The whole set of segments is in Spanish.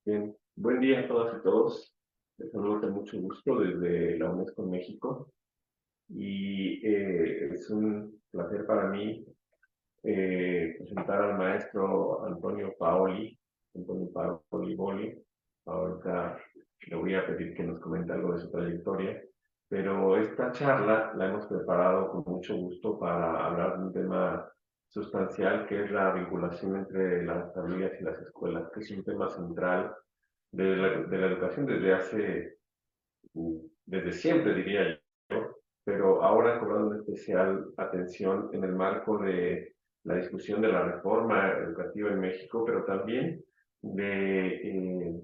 Bien, buen día a todas y todos. Les saludo con mucho gusto desde la UNESCO en México y es un placer para mí presentar al maestro Antonio Paoli Boli. Ahorita le voy a pedir que nos comente algo de su trayectoria, pero esta charla la hemos preparado con mucho gusto para hablar de un tema sustancial que es la vinculación entre las familias y las escuelas, que es un tema central de la educación desde siempre, diría yo, pero ahora cobrando una especial atención en el marco de la discusión de la reforma educativa en México, pero también de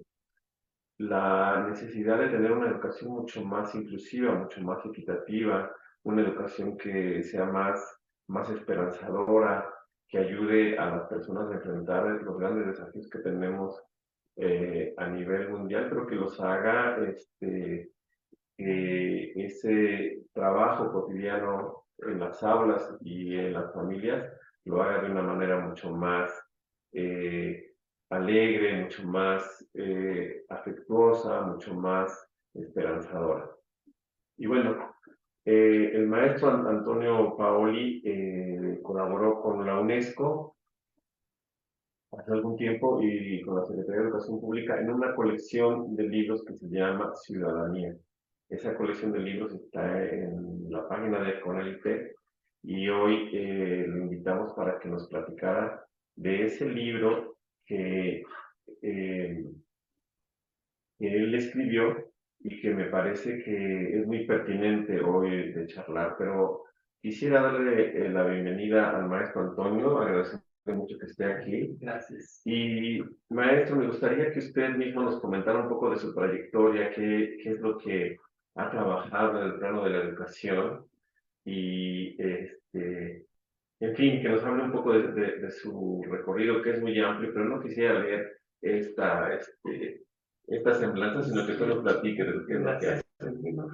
la necesidad de tener una educación mucho más inclusiva, mucho más equitativa, una educación que sea más esperanzadora, que ayude a las personas a enfrentar los grandes desafíos que tenemos a nivel mundial, pero que los haga ese trabajo cotidiano en las aulas y en las familias, lo haga de una manera mucho más eh, alegre, mucho más afectuosa, mucho más esperanzadora. Y bueno, el maestro Antonio Paoli colaboró con la UNESCO hace algún tiempo y con la Secretaría de Educación Pública en una colección de libros que se llama Ciudadanía. Esa colección de libros está en la página de CONALITEP y hoy lo invitamos para que nos platicara de ese libro eh, que él escribió y que me parece que es muy pertinente hoy de charlar, pero quisiera darle la bienvenida al maestro Antonio, agradecerle mucho que esté aquí. Gracias. Y maestro, me gustaría que usted mismo nos comentara un poco de su trayectoria, qué es lo que ha trabajado en el plano de la educación y, en fin, que nos hable un poco de su recorrido, que es muy amplio, pero no quisiera leer esta semblanza, sino que usted nos platique de lo que es lo que hace. Bueno,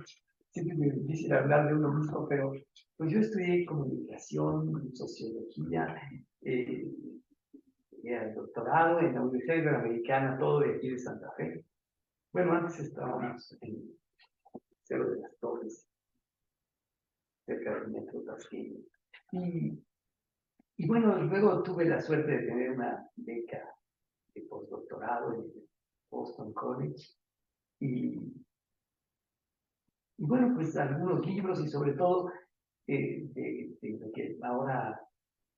siempre es muy difícil hablar de uno mismo, pero pues yo estudié comunicación, sociología, el doctorado en la Universidad Iberoamericana, todo de aquí de Santa Fe. Bueno, antes estábamos en Cerro de las Torres, cerca del metro Tasqueña. Y, y bueno, luego tuve la suerte de tener una beca de postdoctorado en el Boston College. Y Y bueno, pues algunos libros y sobre todo de lo que ahora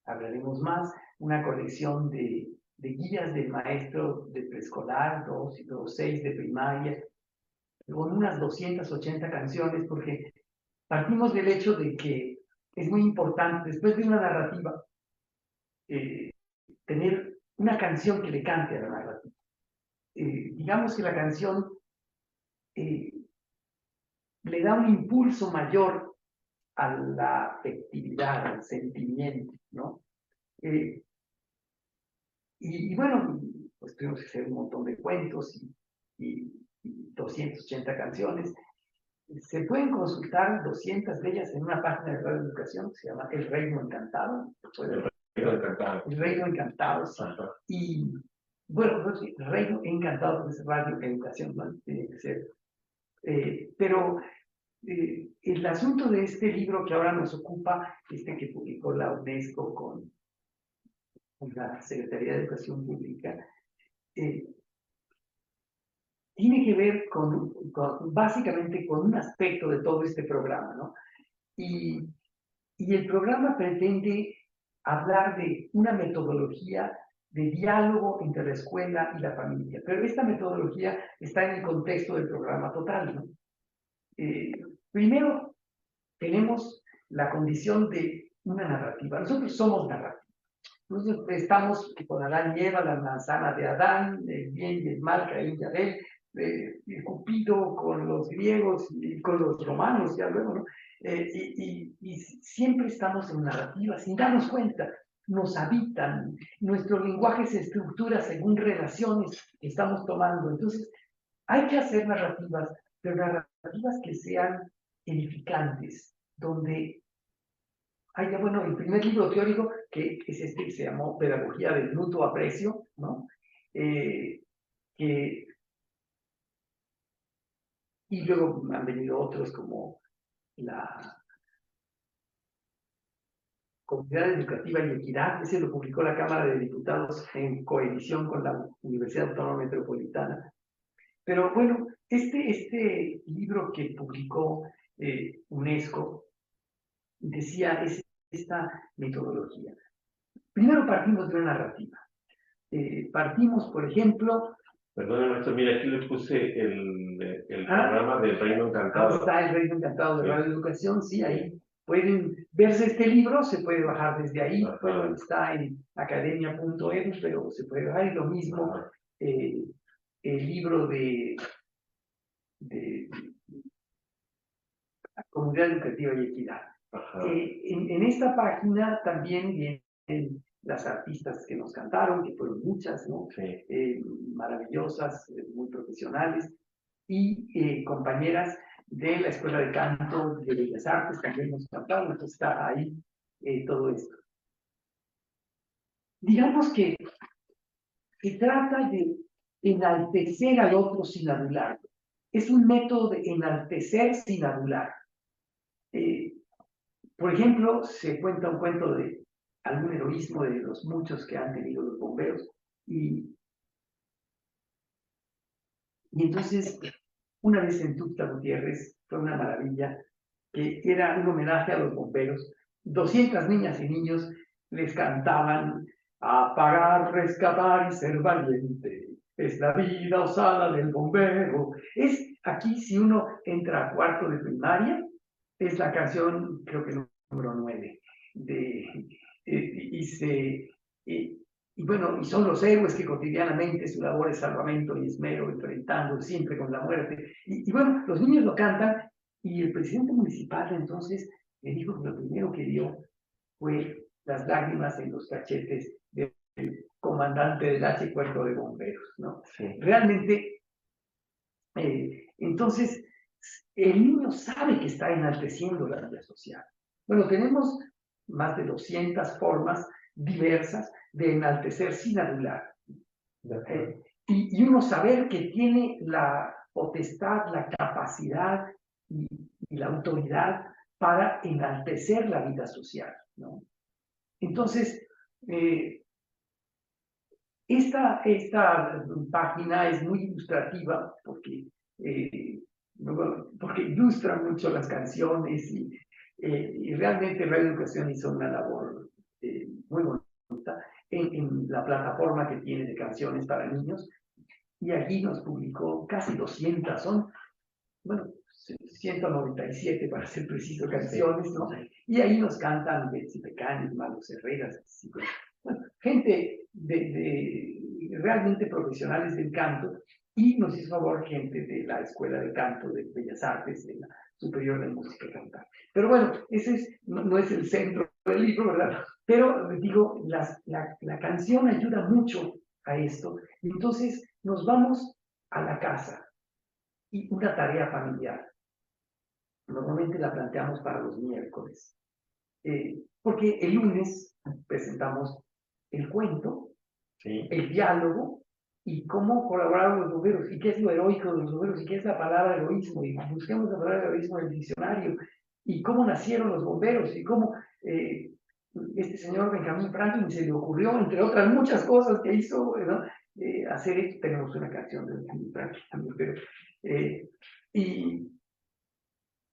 hablaremos más, una colección de guías del maestro de preescolar, dos, seis de primaria, con unas 280 canciones, porque partimos del hecho de que es muy importante, después de una narrativa, eh, tener una canción que le cante a la narrativa. Digamos que la canción eh, le da un impulso mayor a la afectividad, al sentimiento, ¿no? Eh, y bueno, pues tuvimos que hacer un montón de cuentos y 280 canciones. Se pueden consultar 200 de ellas en una página de Radio Educación que se llama El Reino Encantado. El reino encantado. El Reino Encantado, sí. Y bueno, pues, el Reino Encantado es Radio Educación, ¿no? Tiene que ser. Pero el asunto de este libro que ahora nos ocupa, que publicó la UNESCO con la Secretaría de Educación Pública, eh, tiene que ver básicamente con un aspecto de todo este programa, ¿no? Y, y el programa pretende hablar de una metodología de diálogo entre la escuela y la familia, pero esta metodología está en el contexto del programa total, ¿no? Primero, tenemos la condición de una narrativa. Nosotros somos narrativa. Nosotros estamos con Adán y Eva, la manzana de Adán, el bien y el mal, Caín y Abel, Cupido con los griegos y con los romanos, ya luego, ¿no? Y siempre estamos en narrativa, sin darnos cuenta, nos habitan, nuestro lenguaje se estructura según relaciones que estamos tomando. Entonces, hay que hacer narrativas, pero narrativas que sean edificantes, donde haya, bueno, el primer libro teórico, que es este que se llamó Pedagogía del Mutuo Aprecio, ¿no? y luego han venido otros como la Comunidad Educativa y Equidad. Ese lo publicó la Cámara de Diputados en coedición con la Universidad Autónoma Metropolitana. Pero bueno, este libro que publicó UNESCO decía esta metodología. Primero partimos de una narrativa. Partimos, por ejemplo... Perdón, maestro, mira, aquí le puse el programa del Reino Encantado. Está el Reino Encantado de Radio Educación, sí, ahí pueden verse este libro, se puede bajar desde ahí. Ajá. Bueno, está en academia.edu, pero se puede bajar, y lo mismo el libro de Comunidad Educativa y Equidad. En esta página también vienen las artistas que nos cantaron, que fueron muchas, ¿no? Sí. Maravillosas, muy profesionales, y compañeras de la Escuela de Canto de Bellas Artes también nos cantaron. Entonces está ahí todo esto. Digamos que se trata de enaltecer al otro sin adularlo. Es un método de enaltecer sin adular. Por ejemplo, se cuenta un cuento de algún heroísmo de los muchos que han tenido los bomberos, y entonces una vez en Tuxtla Gutiérrez fue una maravilla, que era un homenaje a los bomberos. 200 niñas y niños les cantaban: apagar, rescatar y ser valiente, es la vida osada del bombero. Es aquí, si uno entra a cuarto de primaria, es la canción, creo que número 9, y bueno, y son los héroes que cotidianamente su labor es salvamento y esmero, enfrentando siempre con la muerte. Y bueno, los niños lo cantan, y el presidente municipal entonces le dijo que lo primero que vio fue las lágrimas en los cachetes del comandante del H Cuerpo de Bomberos, ¿no? Sí. Realmente, entonces, el niño sabe que está enalteciendo la vida social. Bueno, tenemos más de 200 formas diversas de enaltecer sin adular. Y uno saber que tiene la potestad, la capacidad y la autoridad para enaltecer la vida social, ¿no? Entonces, esta página es muy ilustrativa porque ilustra mucho las canciones, y realmente Radio Educación hizo una labor muy bonita en la plataforma que tiene de canciones para niños, y allí nos publicó casi 200, son, bueno, 197 para ser preciso, canciones, ¿no? Y ahí nos cantan Betsy Pecanis, Malos Herreras, bueno, gente realmente profesionales del canto, y nos hizo favor gente de la Escuela de Canto de Bellas Artes, de la Superior de Música Cantar. Pero bueno, ese no es el centro del libro, ¿verdad? Pero digo, la canción ayuda mucho a esto, y entonces nos vamos a la casa, y una tarea familiar. Normalmente la planteamos para los miércoles, porque el lunes presentamos el cuento, Sí. el diálogo, y cómo colaboraron los bomberos, y qué es lo heroico de los bomberos, y qué es la palabra heroísmo, y busquemos la palabra heroísmo en el diccionario, y cómo nacieron los bomberos, y cómo este señor Benjamin Franklin se le ocurrió, entre otras muchas cosas que hizo, ¿no? Hacer esto. Tenemos una canción de Benjamin Franklin también, pero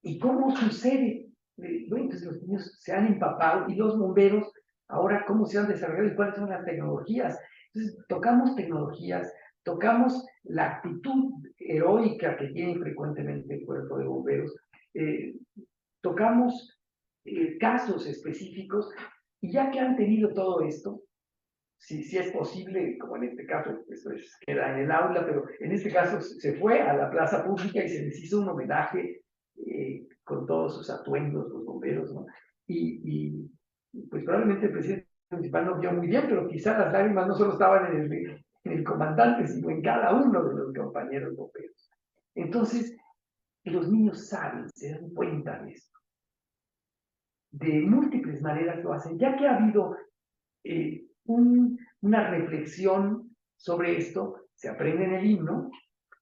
y cómo sucede. Bueno, pues los niños se han empapado, y los bomberos ahora cómo se han desarrollado y cuáles son las tecnologías. Entonces, tocamos tecnologías, tocamos la actitud heroica que tiene frecuentemente el cuerpo de bomberos, tocamos casos específicos, y ya que han tenido todo esto, si es posible, como en este caso, esto queda en el aula, pero en este caso se fue a la plaza pública y se les hizo un homenaje con todos sus atuendos, los bomberos, ¿no? Y pues probablemente el presidente municipal no vio muy bien, pero quizás las lágrimas no solo estaban en el comandante, sino en cada uno de los compañeros bomberos. Entonces, los niños saben, se dan cuenta de esto. De múltiples maneras lo hacen, ya que ha habido una reflexión sobre esto. se aprenden el himno,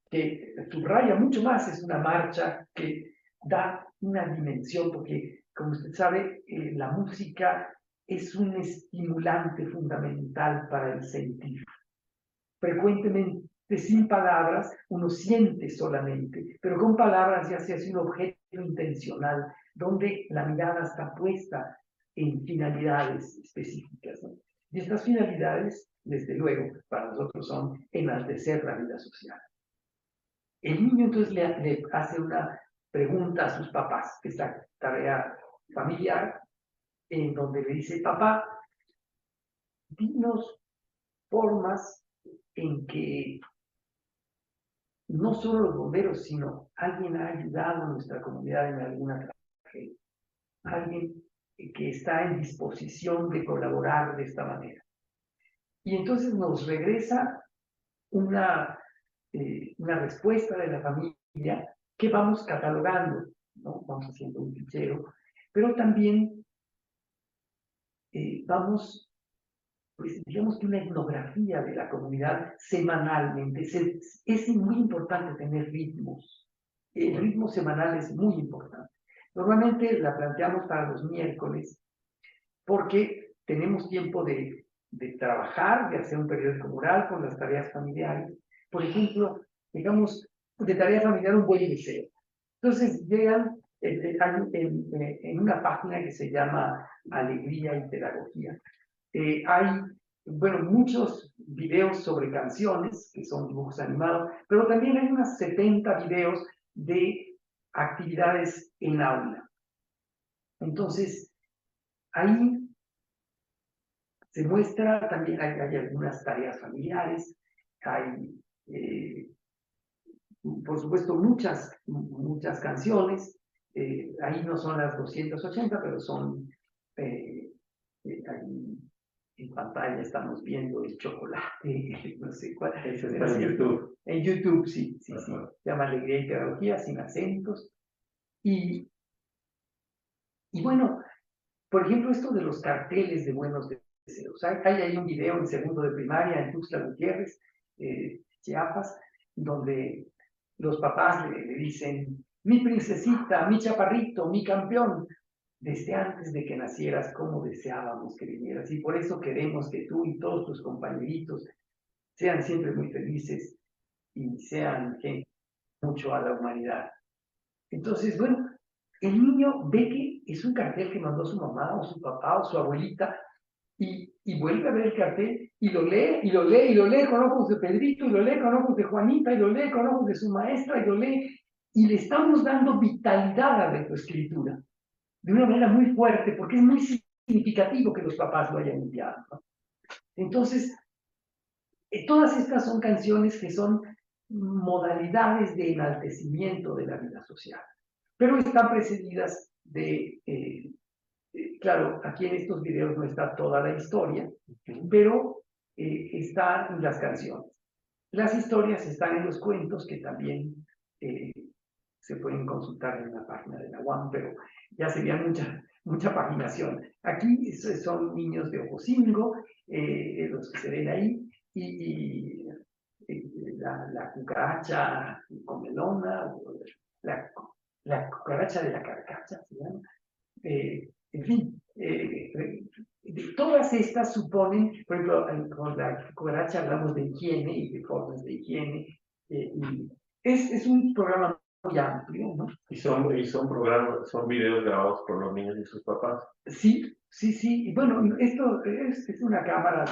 que subraya mucho más, es una marcha que da una dimensión, porque como usted sabe, la música es un estimulante fundamental para el sentir. Frecuentemente, sin palabras, uno siente solamente, pero con palabras ya se hace un objeto intencional, donde la mirada está puesta en finalidades específicas, ¿no? Y estas finalidades, desde luego, para nosotros son enaltecer la vida social. El niño entonces le hace una pregunta a sus papás, que es la tarea familiar, en donde le dice: papá, dinos formas en que no solo los bomberos, sino alguien ha ayudado a nuestra comunidad en alguna tragedia, alguien que está en disposición de colaborar de esta manera. Y entonces nos regresa una respuesta de la familia que vamos catalogando, ¿no? Vamos haciendo un fichero, pero también vamos, pues digamos que una etnografía de la comunidad semanalmente. Es muy importante tener ritmos. El ritmo semanal es muy importante. Normalmente la planteamos para los miércoles porque tenemos tiempo de trabajar, de hacer un periódico mural con las tareas familiares. Por ejemplo, digamos, de tarea familiar un buen deseo. Entonces llegan en una página que se llama Alegría y Pedagogía. Hay, bueno, muchos videos sobre canciones, que son dibujos animados, pero también hay unas 70 videos de actividades en aula. Entonces, ahí se muestra también, hay algunas tareas familiares, hay, por supuesto, muchas canciones. Ahí no son las 280, pero son, ahí en pantalla estamos viendo el chocolate, no sé cuál. Eso está en YouTube. En YouTube, sí. Se llama Alegría y Pedagogía, sin acentos. Y bueno, por ejemplo, esto de los carteles de buenos deseos. Hay ahí un video en segundo de primaria en Tuxtla Gutiérrez, Chiapas, donde los papás le dicen: mi princesita, mi chaparrito, mi campeón, desde antes de que nacieras, cómo deseábamos que vinieras, y por eso queremos que tú y todos tus compañeritos sean siempre muy felices y sean gente mucho a la humanidad. Entonces, bueno, el niño ve que es un cartel que mandó su mamá o su papá o su abuelita, y vuelve a ver el cartel y lo lee, y lo lee, y lo lee con ojos de Pedrito, y lo lee con ojos de Juanita, y lo lee con ojos de su maestra, y lo lee, y le estamos dando vitalidad a la lectoescritura de una manera muy fuerte, porque es muy significativo que los papás lo hayan enviado, ¿no? Entonces, todas estas son canciones que son modalidades de enaltecimiento de la vida social, pero están precedidas de, claro, aquí en estos videos no está toda la historia, pero están las canciones. Las historias están en los cuentos, que también se pueden consultar en la página de la UAM, pero ya sería mucha paginación. Aquí son niños de Ocosingo, los que se ven ahí, y la cucaracha comelona, la cucaracha de la carcacha, ¿se llama? En fin, todas estas suponen, por ejemplo, con la cucaracha hablamos de higiene y de formas de higiene, y es un programa muy amplio, ¿no? Y son videos grabados por los niños y sus papás. Sí. Y bueno, esto es una cámara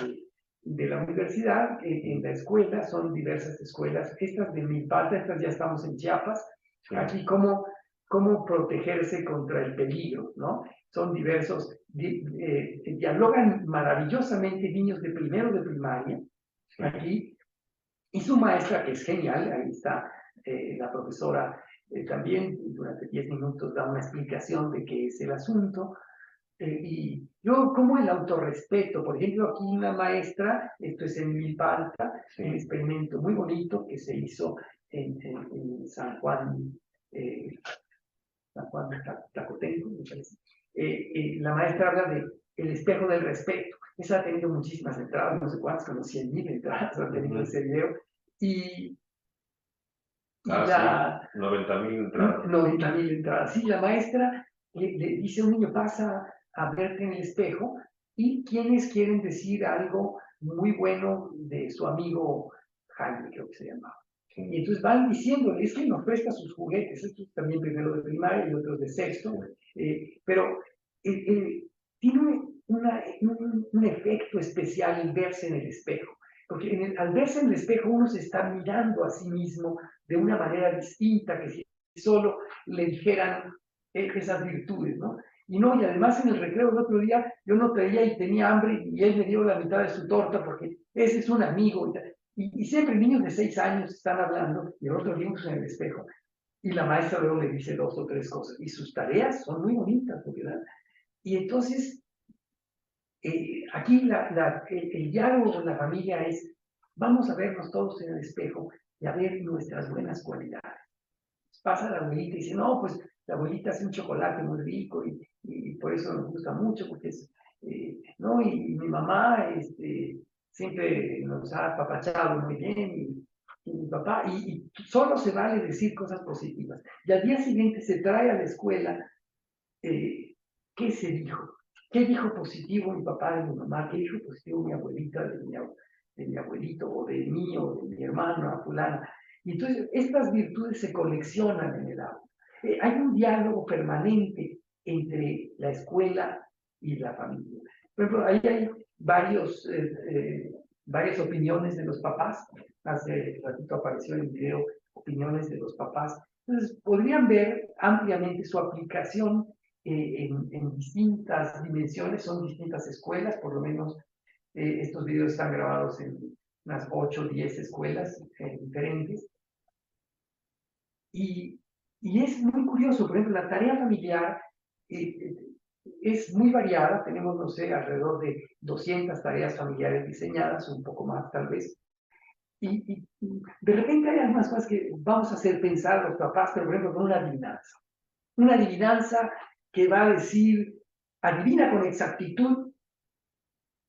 de la universidad, en la escuela, son diversas escuelas. Estas de Milpalta, estas ya estamos en Chiapas. Sí. Aquí cómo protegerse contra el peligro, ¿no? Son diversos, dialogan maravillosamente niños de primero de primaria, sí. Aquí, y su maestra, que es genial, ahí está la profesora, también durante 10 minutos da una explicación de qué es el asunto. Y luego, como el autorrespeto, por ejemplo, aquí una maestra, esto es en Milpalta, sí. Un experimento muy bonito que se hizo en San Juan de Tlacotenco, me parece. La maestra habla de el espejo del respeto. Esa ha tenido muchísimas entradas, no sé cuántas, como 100,000 entradas ha tenido ese video. y Sí, 90,000 entradas. 90,000 entradas. Sí, la maestra le dice a un niño, pasa a verte en el espejo, y quienes quieren decir algo muy bueno de su amigo Jaime, creo que se llamaba. Sí. Y entonces van diciendo, es que nos presta sus juguetes, estos también primero de primaria y otros de sexto, pero tiene un efecto especial el verse en el espejo, porque al verse en el espejo uno se está mirando a sí mismo de una manera distinta que si solo le dijeran esas virtudes, ¿no? Y además en el recreo el otro día yo no traía y tenía hambre y él me dio la mitad de su torta porque ese es un amigo. Y siempre niños de 6 años están hablando y el otro viéndose en el espejo. Y la maestra luego le dice 2 o 3 cosas. Y sus tareas son muy bonitas, ¿verdad? Y entonces, aquí el diálogo con la familia es, vamos a vernos todos en el espejo y a ver nuestras buenas cualidades. Pasa la abuelita y dice, no, pues la abuelita hace un chocolate muy rico y por eso nos gusta mucho, porque es, no, y mi mamá siempre nos ha apapachado muy bien, y mi papá, y solo se vale decir cosas positivas. Y al día siguiente se trae a la escuela, ¿qué se dijo? ¿Qué dijo positivo mi papá de mi mamá? ¿Qué dijo positivo mi abuelita de mi abuelito, o de mí, o de mi hermano, a fulana? Y entonces estas virtudes se coleccionan en el aula. Hay un diálogo permanente entre la escuela y la familia. Por ejemplo, ahí hay varias opiniones de los papás. Hace ratito apareció en el video opiniones de los papás. Entonces, podrían ver ampliamente su aplicación en distintas dimensiones. Son distintas escuelas, por lo menos estos videos están grabados en unas 8 o 10 escuelas diferentes. Y es muy curioso, por ejemplo, la tarea familiar es muy variada. Tenemos, no sé, alrededor de 200 tareas familiares diseñadas, un poco más tal vez. Y de repente hay algunas cosas que vamos a hacer pensar a los papás, pero por ejemplo con una adivinanza. Una adivinanza que va a decir, adivina con exactitud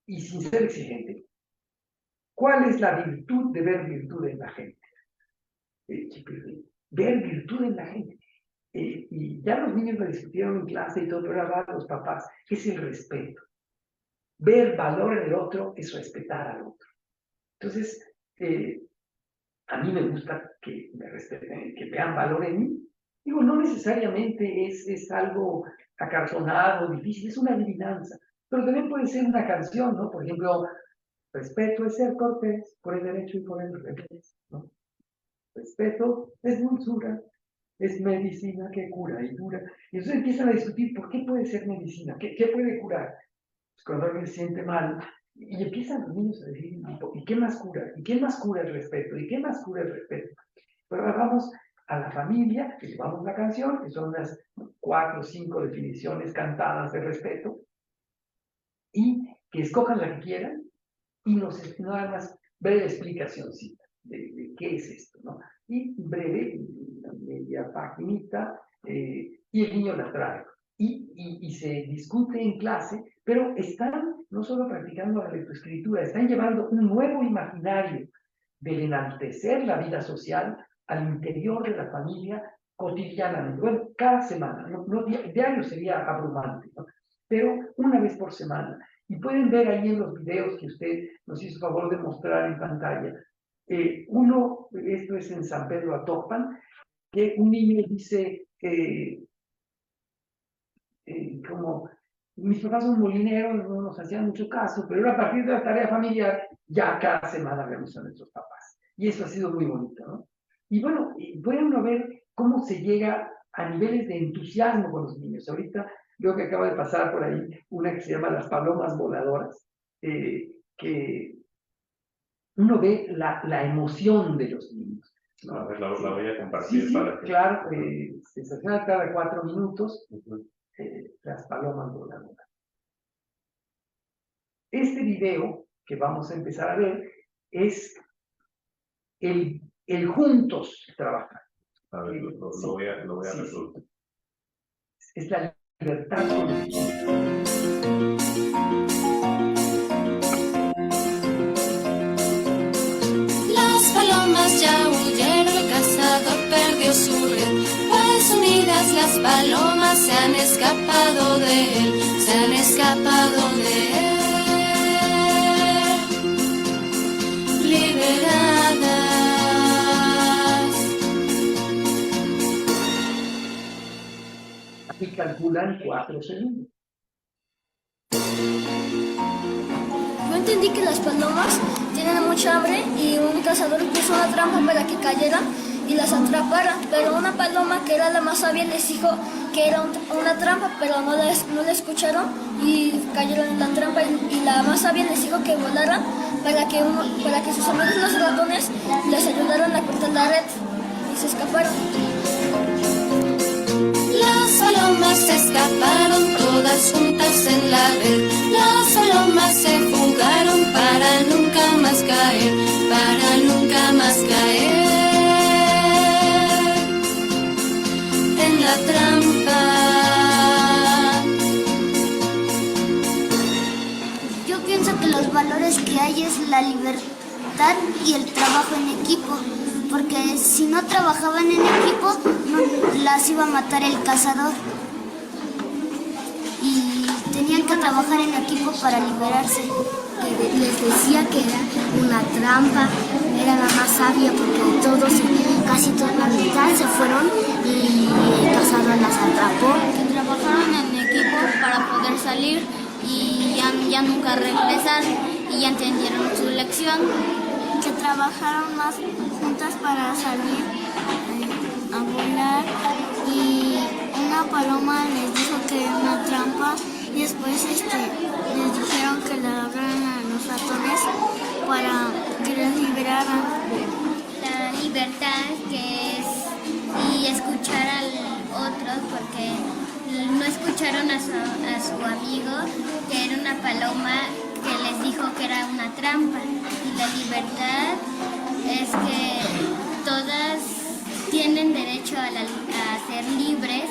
y sin ser exigente, ¿cuál es la virtud de ver virtud en la gente? Ver virtud en la gente. Y ya los niños lo discutieron en clase y todo, pero ahora los papás, ¿qué es el respeto? Ver valor en el otro es respetar al otro. Entonces, a mí me gusta que me respeten, que vean valor en mí. Digo, no necesariamente es algo acartonado, difícil, es una adivinanza, pero también puede ser una canción, ¿no? Por ejemplo, respeto es ser cortés por el derecho y por el revés, ¿no? Respeto es dulzura, es medicina que cura y dura. Y entonces empiezan a discutir por qué puede ser medicina, qué puede curar. Pues cuando alguien se siente mal, y empiezan los niños a decir, ¿y qué más cura? ¿Y qué más cura el respeto? ¿Y qué más cura el respeto? Pero ahora vamos a la familia, que llevamos la canción, que son unas 4 o 5 definiciones cantadas de respeto, y que escojan la que quieran, y nos nada más breve explicacióncita de qué es esto, ¿no? Y breve, media paginita, y el niño la trae. Y se discute en clase, pero están no solo practicando la lectoescritura, están llevando un nuevo imaginario del enaltecer la vida social al interior de la familia cotidianamente. Bueno, cada semana, diario sería abrumante, ¿no? Pero una vez por semana. Y pueden ver ahí en los videos que usted nos hizo favor de mostrar en pantalla. Esto es en San Pedro Atopan, que un niño dice, como mis papás son molineros, no nos hacían mucho caso, pero a partir de la tarea familiar, ya cada semana vemos a nuestros papás. Y eso ha sido muy bonito, ¿no? Y bueno, pueden uno ver cómo se llega a niveles de entusiasmo con los niños. Ahorita veo que acaba de pasar por ahí una que se llama Las Palomas Voladoras, que uno ve la emoción de los niños, ¿no? A ver, la voy a compartir. Sí, para que... claro, se estaciona cada 4 minutos. Las Palomas Voladoras. Este video que vamos a empezar a ver es el juntos trabajar. A ver, lo voy a resolver. Es la libertad con los niños. Las palomas unidas las palomas se han escapado de él, se han escapado de él. Liberadas. Aquí calculan 4 segundos. Yo entendí que las palomas tienen mucha hambre y un cazador puso una trampa para que cayeran y las atrapara, pero una paloma que era la más sabia les dijo que era una trampa, pero no la escucharon y cayeron en la trampa, y la más sabia les dijo que volaran para que sus amigos los ratones les ayudaran a cortar la red y se escaparon. Las palomas se escaparon todas juntas en la red. Las palomas se fugaron para nunca más caer, para nunca más caer en la trampa. Yo pienso que los valores que hay es la libertad y el trabajo en equipo, porque si no trabajaban en equipo, no las iba a matar el cazador. Y tenían que trabajar en equipo para liberarse. Que les decía que era una trampa, era la más sabia porque todos, casi toda la mitad se fueron y el cazador las atrapó. Que trabajaron en equipo para poder salir y ya nunca regresar, y ya entendieron su lección. Que trabajaron más juntas para salir a volar, y una paloma les dijo que era una trampa, y después les dijeron que le hablaran a los ratones para que los liberaran. La libertad que es y escuchar al otro, porque no escucharon a su amigo que era una paloma que les dijo que era una trampa. Y la libertad es que todas tienen derecho a ser libres,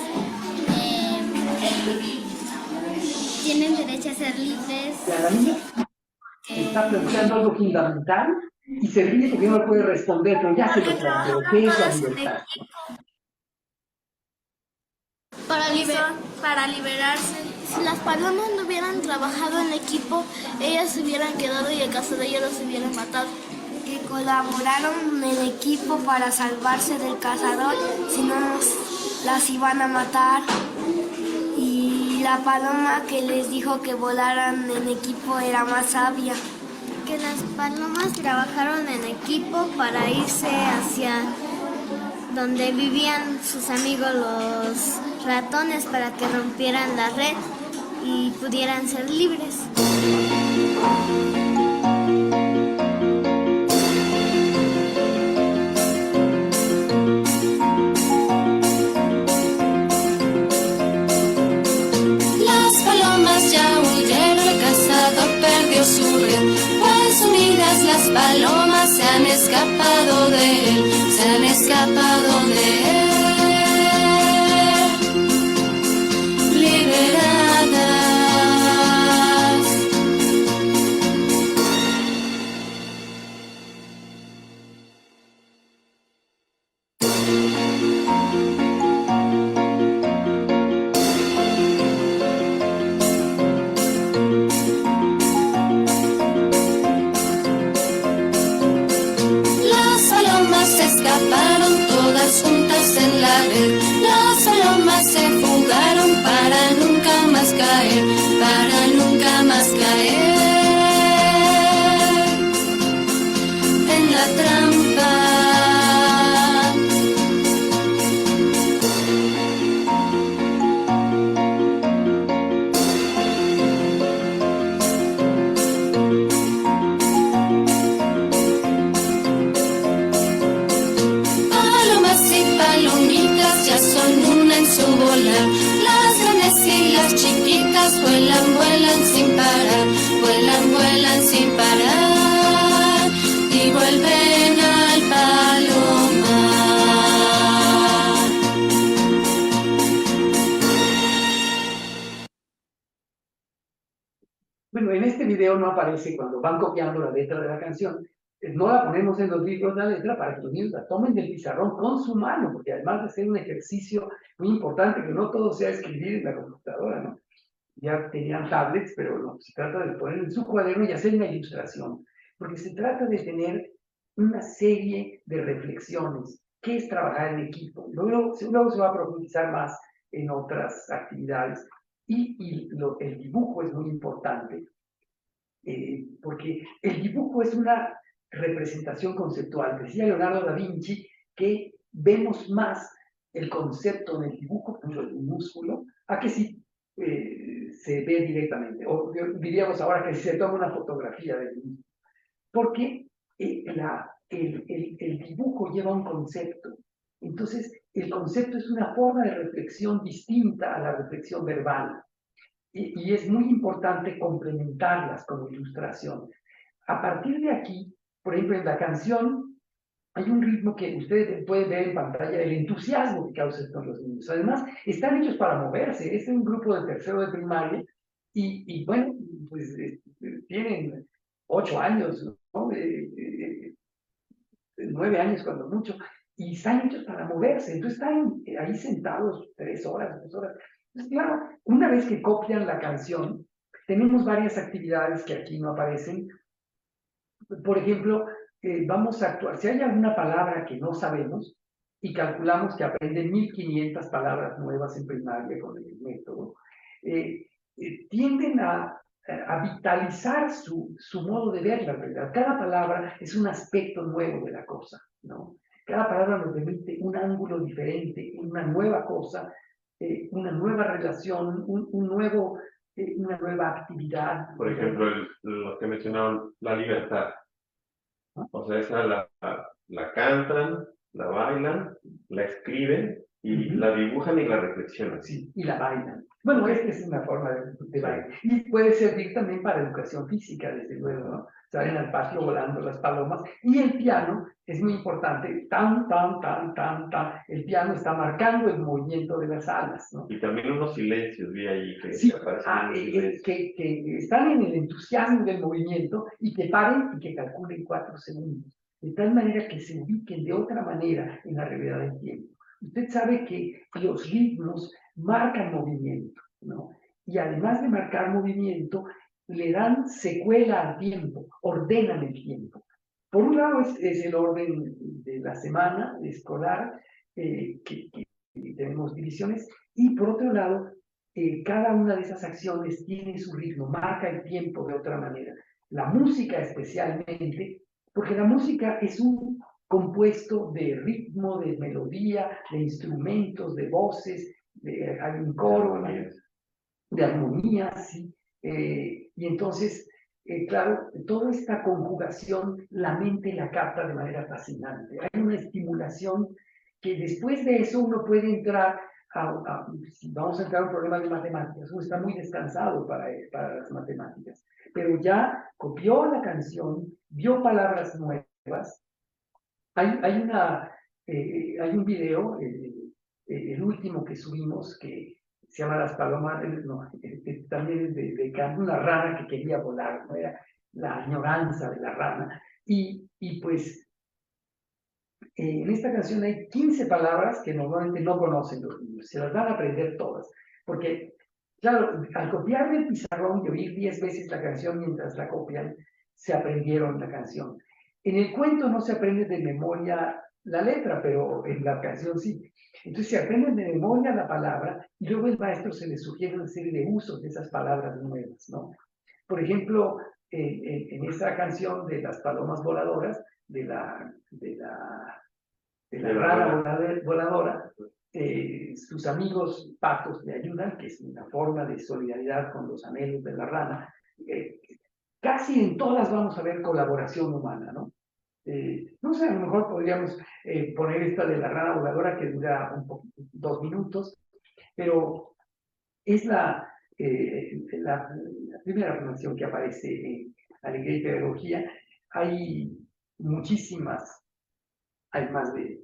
tienen derecho a ser libres. La niña está planteando algo fundamental y se ríe porque no puede responder, pero ya se lo planteo. ¿Qué es la libertad? Para liberarse. Si las palomas no hubieran trabajado en equipo, ellas se hubieran quedado y el cazador ya los hubiera matado. Que colaboraron en equipo para salvarse del cazador, si no las iban a matar. Y la paloma que les dijo que volaran en equipo era más sabia. Que las palomas trabajaron en equipo para irse hacia donde vivían sus amigos los ratones, para que rompieran la red y pudieran ser libres. Las palomas ya huyeron, el cazador perdió su red, pues unidas las palomas se han escapado de él, se han escapado de él. Liberadas. Las palomas se escaparon todas juntas en la red. Las palomas se fugaron para nunca más caer, para nunca más caer en la trampa. Palomas y palomitas ya son una en su volar. Las grandes y las chiquitas vuelan, vuelan sin parar, vuelan, vuelan sin parar y vuelven al palomar. Bueno, en este video no aparece cuando van copiando la letra de la canción, no la ponemos en los libros la letra para que los niños la tomen del pizarrón con su mano, porque además de ser un ejercicio muy importante, que no todo sea escribir en la computadora, ¿no? Ya tenían tablets, pero no, se trata de poner en su cuaderno y hacer una ilustración, porque se trata de tener una serie de reflexiones. ¿Qué es trabajar en equipo? Luego se va a profundizar más en otras actividades. El dibujo es muy importante, porque el dibujo es una representación conceptual. Decía Leonardo da Vinci que vemos más el concepto del dibujo, por ejemplo, el músculo, a que si se ve directamente. O diríamos ahora que se toma una fotografía del dibujo. Porque el dibujo lleva un concepto. Entonces, el concepto es una forma de reflexión distinta a la reflexión verbal. Y es muy importante complementarlas con ilustración. A partir de aquí, por ejemplo, en la canción hay un ritmo que ustedes pueden ver en pantalla, el entusiasmo que causa esto en los niños. Además, están hechos para moverse. Es un grupo de tercero de primaria y bueno, pues tienen 8 años, ¿no? 9 años cuando mucho, y están hechos para moverse. Entonces están ahí sentados 3 horas, 2 horas. Entonces, claro, una vez que copian la canción, tenemos varias actividades que aquí no aparecen. Por ejemplo, vamos a actuar. Si hay alguna palabra que no sabemos y calculamos que aprenden 1500 palabras nuevas en primaria con el método, tienden a vitalizar su modo de ver la realidad. Cada palabra es un aspecto nuevo de la cosa, ¿no? Cada palabra nos permite un ángulo diferente, una nueva cosa, una nueva relación, una nueva actividad. Por ejemplo, los que mencionaron, la libertad. O sea, esa la cantan, la bailan, la escriben y la dibujan y la reflexionan. Sí, y la bailan. Bueno, esta es una forma de baile. Y puede servir también para educación física, desde luego, ¿no? Salen al patio volando las palomas. Y el piano es muy importante. Tan, tan, tan, tan, tan. El piano está marcando el movimiento de las alas, ¿no? Y también unos silencios, vi ahí que Sí, aparecen que están en el entusiasmo del movimiento y que paren y que calculen 4 segundos. De tal manera que se ubiquen de otra manera en la realidad del tiempo. Usted sabe que los ritmos marcan movimiento, ¿no? Y además de marcar movimiento, le dan secuela al tiempo, ordenan el tiempo. Por un lado es el orden de la semana escolar, que tenemos divisiones, y por otro lado, cada una de esas acciones tiene su ritmo, marca el tiempo de otra manera. La música especialmente, porque la música es un compuesto de ritmo, de melodía, de instrumentos, de voces, hay un coro, de armonía, sí. Y entonces, claro, toda esta conjugación, la mente la capta de manera fascinante. Hay una estimulación que después de eso uno puede entrar si vamos a entrar a un problema de matemáticas, uno está muy descansado para las matemáticas, pero ya copió la canción, vio palabras nuevas. Hay un video, el último que subimos, que se llama Las Palomas, no, también es de una rana que quería volar, ¿no? Era la añoranza de la rana. Y pues en esta canción hay 15 palabras que normalmente no conocen los niños, se las van a aprender todas, porque, claro, al copiar del pizarrón y oír 10 veces la canción mientras la copian, se aprendieron la canción. En el cuento no se aprende de memoria la letra, pero en la canción sí. Entonces se aprenden de memoria la palabra y luego el maestro se les sugiere una serie de usos de esas palabras nuevas, ¿no? Por ejemplo, en esta canción de Las Palomas Voladoras, de la rana voladora, sus amigos patos le ayudan, que es una forma de solidaridad con los anhelos de la rana. Casi en todas vamos a ver colaboración humana, ¿no? No sé, a lo mejor podríamos poner esta de la rana voladora que dura un poco, 2 minutos, pero es la primera formación que aparece en Alegría y Pedagogía. Hay muchísimas, hay más de,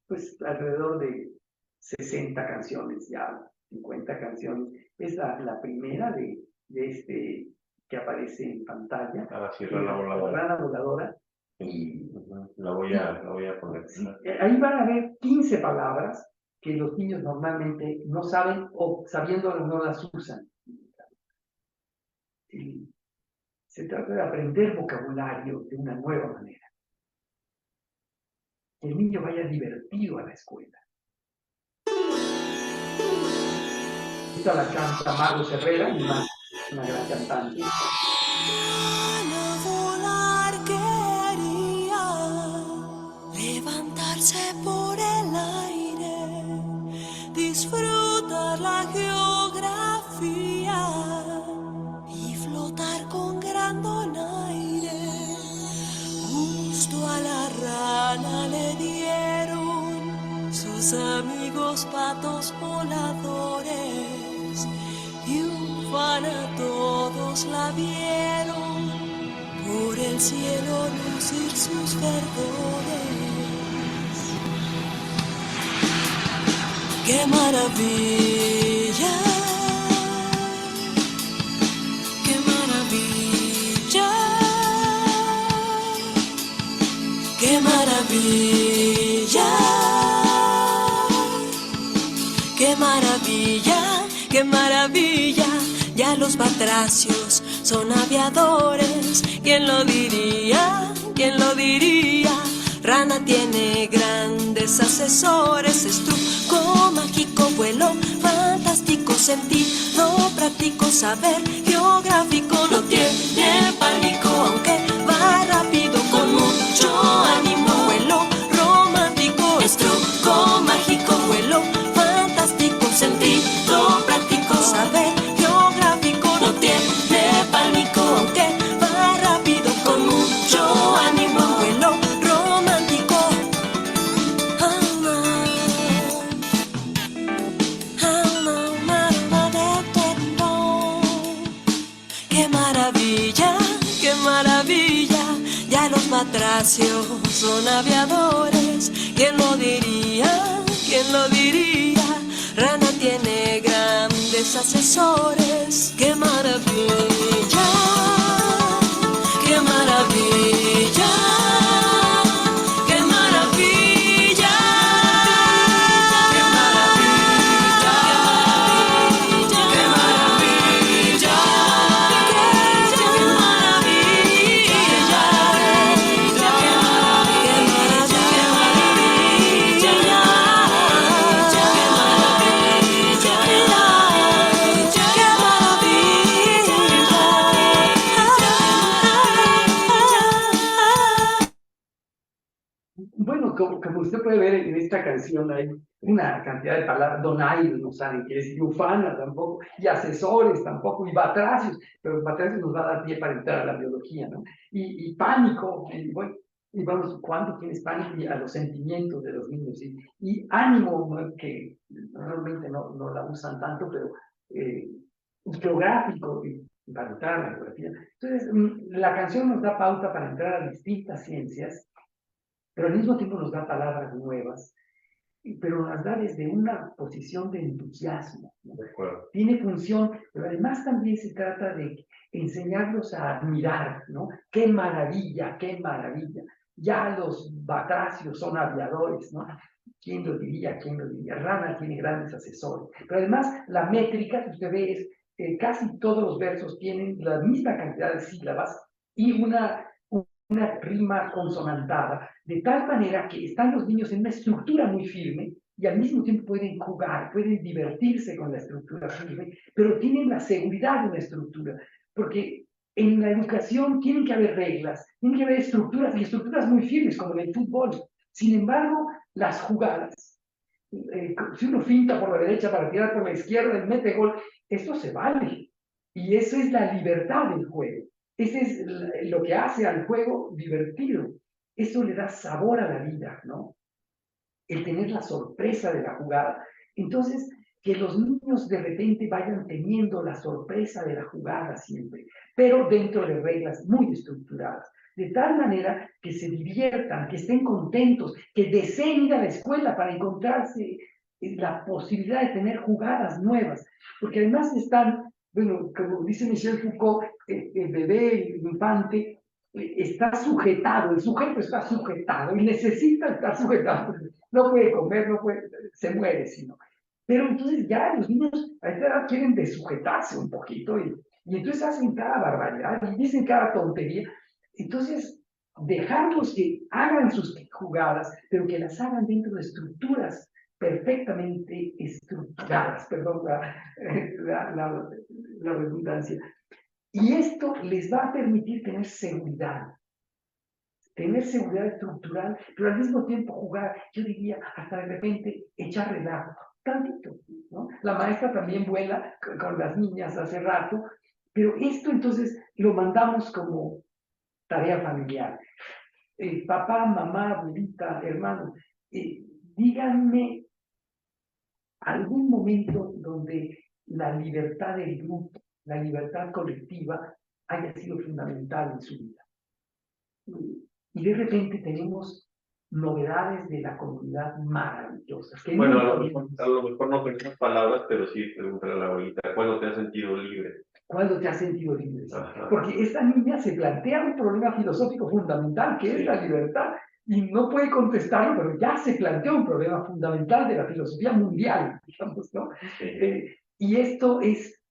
pues alrededor de 60 canciones ya, 50 canciones. Es la primera de que aparece en pantalla. Ah, sí, rana voladora. La rana voladora. Y La voy a poner. sí, ahí van a ver 15 palabras que los niños normalmente no saben o sabiéndolas no las usan. Sí. Se trata de aprender vocabulario de una nueva manera. Que el niño vaya divertido a la escuela. Esta la canta Marlos Herrera, una gran cantante. Volar quería, levantarse por el aire, disfrutar la geografía y flotar con gran donaire. Justo a la rana le dieron sus amigos patos voladores y ufana todos la vieron por el cielo lucir sus verdores. ¡Qué maravilla! ¡Qué maravilla! ¡Qué maravilla! ¡Qué maravilla! ¡Qué maravilla! Ya los batracios son aviadores. ¿Quién lo diría? ¿Quién lo diría? Rana tiene grandes asesores. Es truco mágico, vuelo fantástico, sentido práctico, saber geográfico. No tiene pánico, aunque va rápido, con mucho ánimo. Vuelo romántico, es truco mágico, vuelo fantástico, sentido práctico, saber geográfico. No tiene pánico, aunque va rápido, con mucho ánimo. Vuelo romántico. ¡Qué maravilla! ¡Qué maravilla! Ya los batracios son aviadores. ¿Quién lo diría? ¿Quién lo diría? Rana tiene grandes asesores. ¡Qué maravilla! ¡Qué maravilla! ¡Qué maravilla! ¡Qué maravilla! ¡Qué maravilla! ¡Qué Bueno, como usted puede ver en esta canción hay una cantidad de palabras. Donaire no saben qué es, y ufana tampoco, y asesores tampoco, y batracios, pero batracios nos va a dar pie para entrar a la biología, ¿no? Y pánico, y bueno, y vamos, ¿cuándo tienes pánico? Y a los sentimientos de los niños, ¿sí? Y ánimo, ¿no? Que realmente no la usan tanto, pero geográfico, y para entrar a la geografía. Entonces, la canción nos da pauta para entrar a distintas ciencias, pero al mismo tiempo nos da palabras nuevas, pero las da desde una posición de entusiasmo, ¿no? De acuerdo. Tiene función, pero además también se trata de enseñarlos a admirar, ¿no? ¡Qué maravilla, qué maravilla! Ya los batracios son aviadores, ¿no? ¿Quién lo diría, quién lo diría? Rana tiene grandes asesores, pero además la métrica que usted ve es, casi todos los versos tienen la misma cantidad de sílabas y una rima consonantada, de tal manera que están los niños en una estructura muy firme y al mismo tiempo pueden jugar, pueden divertirse con la estructura firme, pero tienen la seguridad de una estructura, porque en la educación tienen que haber reglas, tienen que haber estructuras, y estructuras muy firmes, como en el fútbol. Sin embargo, las jugadas, si uno finta por la derecha para tirar por la izquierda y mete gol, esto se vale, y eso es la libertad del juego. Ese es lo que hace al juego divertido. Eso le da sabor a la vida, ¿no? El tener la sorpresa de la jugada. Entonces, que los niños de repente vayan teniendo la sorpresa de la jugada siempre, pero dentro de reglas muy estructuradas, de tal manera que se diviertan, que estén contentos, que deseen ir a la escuela para encontrarse la posibilidad de tener jugadas nuevas, porque además están bueno, como dice Michel Foucault, el bebé, el infante, está sujetado, el sujeto está sujetado y necesita estar sujetado. No puede comer, no puede, se muere, sino. Pero entonces ya los niños a esta edad quieren desujetarse un poquito y entonces hacen cada barbaridad y dicen cada tontería. Entonces, dejarlos que hagan sus jugadas, pero que las hagan dentro de estructuras perfectamente estructuradas, perdón la redundancia. Y esto les va a permitir tener seguridad estructural, pero al mismo tiempo jugar, yo diría, hasta de repente echar relajo, tantito, ¿no? La maestra también vuela con las niñas hace rato, pero esto entonces lo mandamos como tarea familiar. Papá, mamá, abuelita, hermano, díganme algún momento donde la libertad del grupo, la libertad colectiva haya sido fundamental en su vida. Y de repente tenemos novedades de la comunidad maravillosas. Que bueno, a lo mejor no con esas palabras, pero sí preguntarle a la abuelita, ¿cuándo te has sentido libre? ¿Cuándo te has sentido libre? Ajá. Porque esta niña se plantea un problema filosófico fundamental, que es la libertad, y no puede contestarlo, pero ya se plantea un problema fundamental de la filosofía mundial, digamos, ¿no? Sí. Y esto es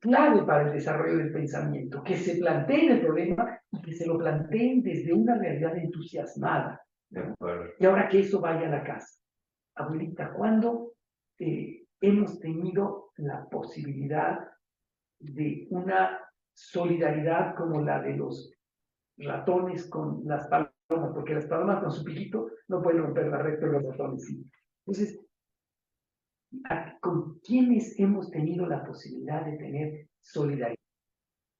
clave para el desarrollo del pensamiento, que se planteen el problema y que se lo planteen desde una realidad entusiasmada. De acuerdo. Y ahora que eso vaya a la casa. Abuelita, ¿cuándo hemos tenido la posibilidad de una solidaridad como la de los ratones con las palomas? Porque las palomas con su piquito no pueden romper la red, pero los ratones sí. Entonces, ¿con quiénes hemos tenido la posibilidad de tener solidaridad,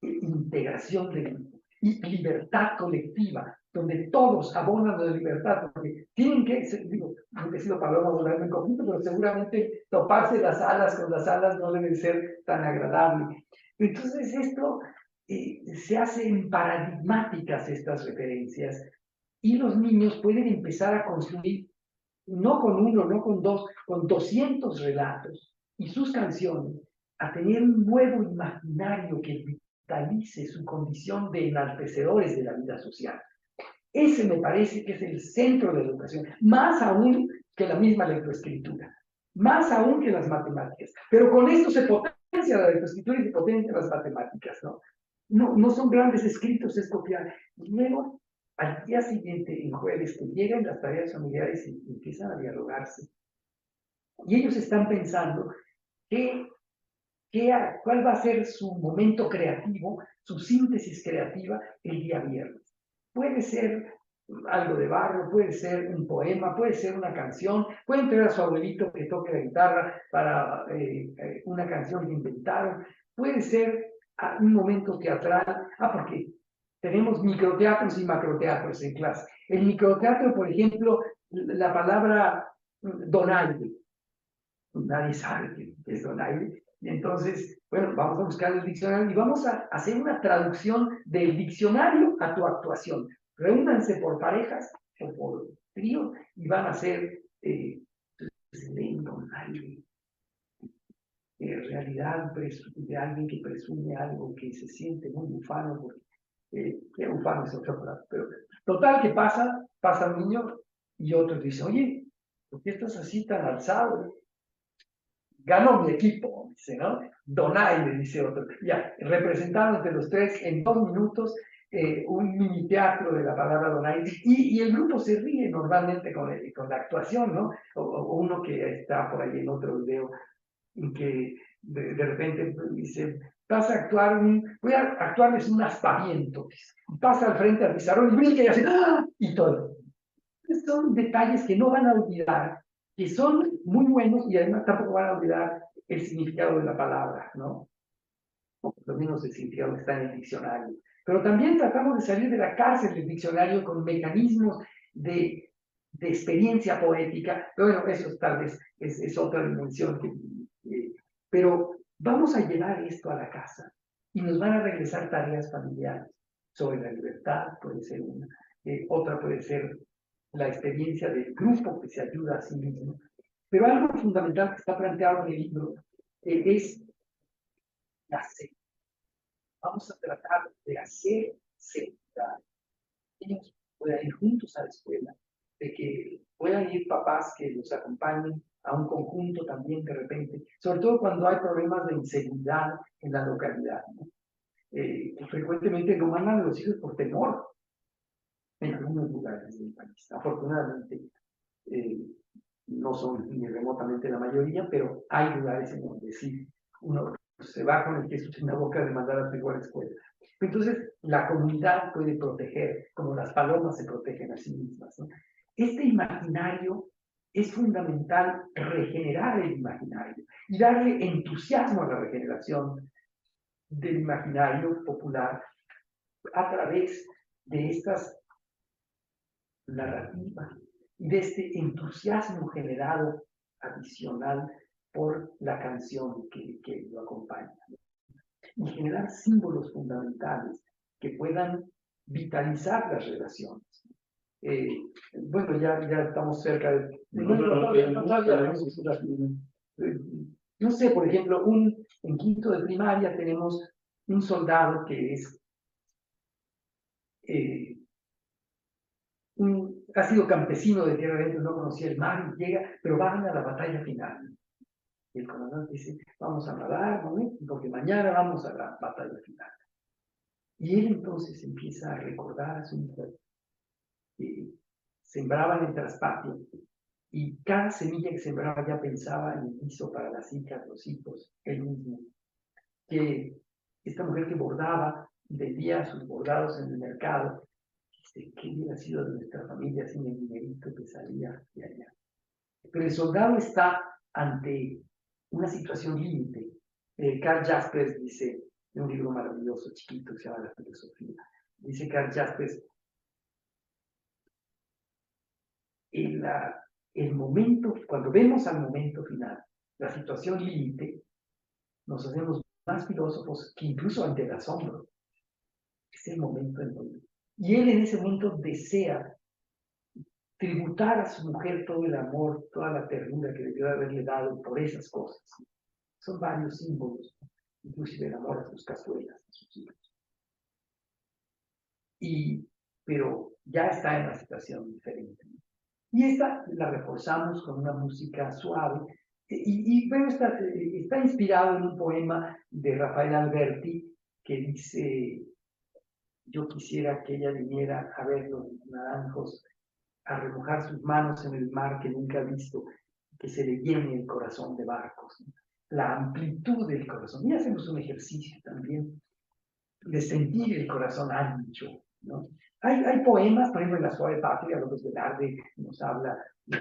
integración de grupo y libertad colectiva, donde todos abonan la libertad? Porque tienen que, digo, aunque he sido paloma volando en conjunto, pero seguramente toparse las alas con las alas no debe ser tan agradable. Entonces esto se hacen paradigmáticas estas referencias y los niños pueden empezar a construir no con uno, no con dos, con 200 relatos y sus canciones, a tener un nuevo imaginario que vitalice su condición de enaltecedores de la vida social. Ese me parece que es el centro de la educación, más aún que la misma lectoescritura, más aún que las matemáticas. Pero con esto se potencia la lectoescritura y se potencian las matemáticas, ¿no? No son grandes escritos, es copiar. Y luego, al día siguiente, en jueves, que llegan las tareas familiares y empiezan a dialogarse. Y ellos están pensando cuál va a ser su momento creativo, su síntesis creativa el día viernes. Puede ser algo de barro, puede ser un poema, puede ser una canción, pueden traer a su abuelito que toque la guitarra para una canción que inventaron, puede ser un momento teatral, porque tenemos microteatros y macroteatros en clase. El microteatro, por ejemplo, la palabra donaire, nadie sabe qué es donaire. Y entonces, bueno, vamos a buscar el diccionario y vamos a hacer una traducción del diccionario a tu actuación. Reúnanse por parejas o por trío y van a hacer donaire. Realidad de alguien que presume algo, que se siente muy ufano, porque ufano es otra palabra, pero total que pasa un niño y otro dice, oye, ¿por qué estás así tan alzado? Ganó mi equipo, dice, ¿no? Donaire, dice otro. Ya, representaron entre los tres en 2 minutos un mini teatro de la palabra donaire, y el grupo se ríe normalmente con la actuación, ¿no? O uno que está por ahí en otro video, en que de repente dice, vas a actuar voy a actuarles un aspaviento, pasa al frente al pizarrón y brinca y hace, ¡ah! Y todo. Son detalles que no van a olvidar, que son muy buenos y además tampoco van a olvidar el significado de la palabra, ¿no? Por lo menos el significado que está en el diccionario. Pero también tratamos de salir de la cárcel del diccionario con mecanismos de experiencia poética. Pero bueno, eso tal vez es otra dimensión. Pero vamos a llevar esto a la casa y nos van a regresar tareas familiares sobre la libertad, puede ser una. Otra puede ser la experiencia del grupo que se ayuda a sí mismo. Pero algo fundamental que está planteado en el libro es la seguridad. Vamos a tratar de hacer seguridad. Ellos puedan ir juntos a la escuela, de que puedan ir papás que los acompañen a un conjunto también de repente, sobre todo cuando hay problemas de inseguridad en la localidad, ¿no? Frecuentemente no mandan a los hijos por temor en algunos lugares del país. Afortunadamente, no son ni remotamente la mayoría, pero hay lugares en donde sí uno se va con el queso en la boca de mandar a su hijo a la escuela. Entonces, la comunidad puede proteger, como las palomas se protegen a sí mismas, ¿no? Este imaginario es fundamental, regenerar el imaginario y darle entusiasmo a la regeneración del imaginario popular a través de estas narrativas y de este entusiasmo generado adicional por la canción que lo acompaña. Y generar símbolos fundamentales que puedan vitalizar las relaciones. Bueno, ya estamos cerca de... No sé, por ejemplo, en quinto de primaria tenemos un soldado que es... ha sido campesino de tierra adentro, no conocía el mar, y llega, pero va a la batalla final. Y el comandante dice, vamos a nadar, ¿no? Porque mañana vamos a la batalla final. Y él entonces empieza a recordar a su mujer, que sembraba en el traspatio, y cada semilla que sembraba ya pensaba en el guiso para las hijas, los hijos, él mismo. Que esta mujer que bordaba, vendía sus bordados en el mercado, dice, ¿qué hubiera sido de nuestra familia sin el dinerito que salía de allá? Pero el soldado está ante una situación límite. Karl Jaspers dice, en un libro maravilloso, chiquito, que se llama La filosofía, dice Karl Jaspers, el momento, cuando vemos al momento final, la situación límite, nos hacemos más filósofos que incluso ante el asombro. Es el momento en donde... Y él en ese momento desea tributar a su mujer todo el amor, toda la ternura que debió haberle dado por esas cosas. Son varios símbolos, inclusive el amor a sus cazuelas, a sus hijos. Pero ya está en una situación diferente. Y esta la reforzamos con una música suave. Bueno, está inspirado en un poema de Rafael Alberti que dice, yo quisiera que ella viniera a ver los naranjos, a remojar sus manos en el mar que nunca ha visto, que se le llene el corazón de barcos, ¿no? La amplitud del corazón. Y hacemos un ejercicio también de sentir el corazón ancho, ¿no? Hay poemas, por ejemplo, en La Suave Patria, López Velarde nos habla de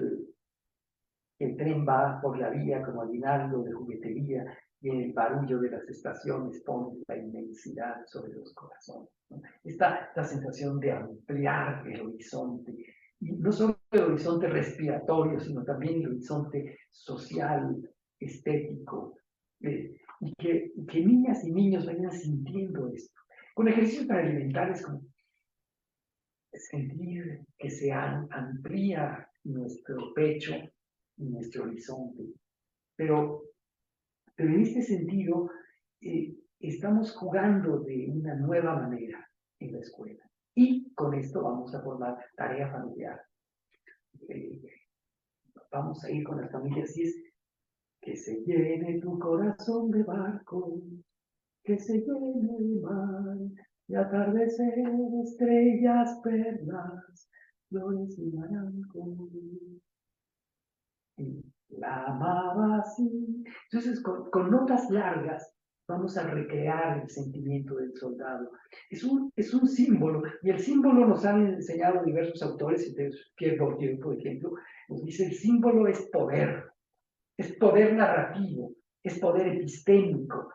el tren va por la vía como aguinaldo de juguetería y en el barullo de las estaciones pone la inmensidad sobre los corazones, ¿no? Esta sensación de ampliar el horizonte, y no solo el horizonte respiratorio, sino también el horizonte social, estético, y que niñas y niños vayan sintiendo esto. Con ejercicios para elementales como sentir que se amplía nuestro pecho y nuestro horizonte. Pero en este sentido, estamos jugando de una nueva manera en la escuela. Y con esto vamos a formar tarea familiar. Vamos a ir con las familias y es que se llene tu corazón de barco, que se llene de mar, de atardecer, estrellas, perlas, flores y naranjos. Y la amaba así. Entonces, con notas largas, vamos a recrear el sentimiento del soldado. Es un símbolo, y el símbolo nos han enseñado diversos autores, Pierre Bourdieu, por ejemplo, nos dice el símbolo es poder narrativo, es poder epistémico,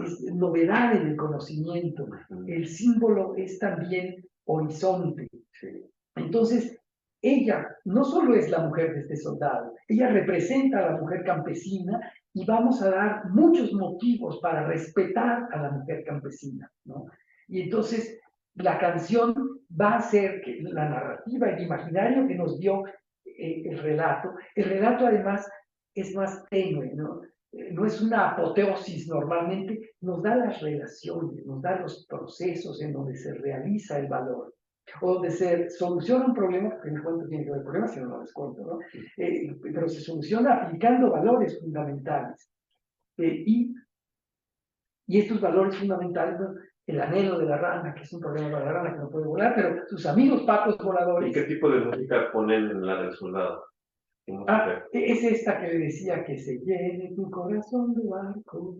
es novedad en el conocimiento. El símbolo es también horizonte. Entonces, ella no solo es la mujer de este soldado, ella representa a la mujer campesina y vamos a dar muchos motivos para respetar a la mujer campesina, ¿no? Y entonces la canción va a ser que la narrativa, el imaginario que nos dio el relato además es más tenue, ¿no? no es una apoteosis normalmente, nos da las relaciones, nos da los procesos en donde se realiza el valor, o donde se soluciona un problema, porque en el cuento tiene que haber problemas, si no les cuento, ¿no? Pero se soluciona aplicando valores fundamentales. Y estos valores fundamentales, ¿no? El anhelo de la rana, que es un problema para la rana que no puede volar, pero sus amigos patos voladores. ¿Y qué tipo de música ponen en la del soldado? Es esta que le decía, que se llene tu corazón de barco,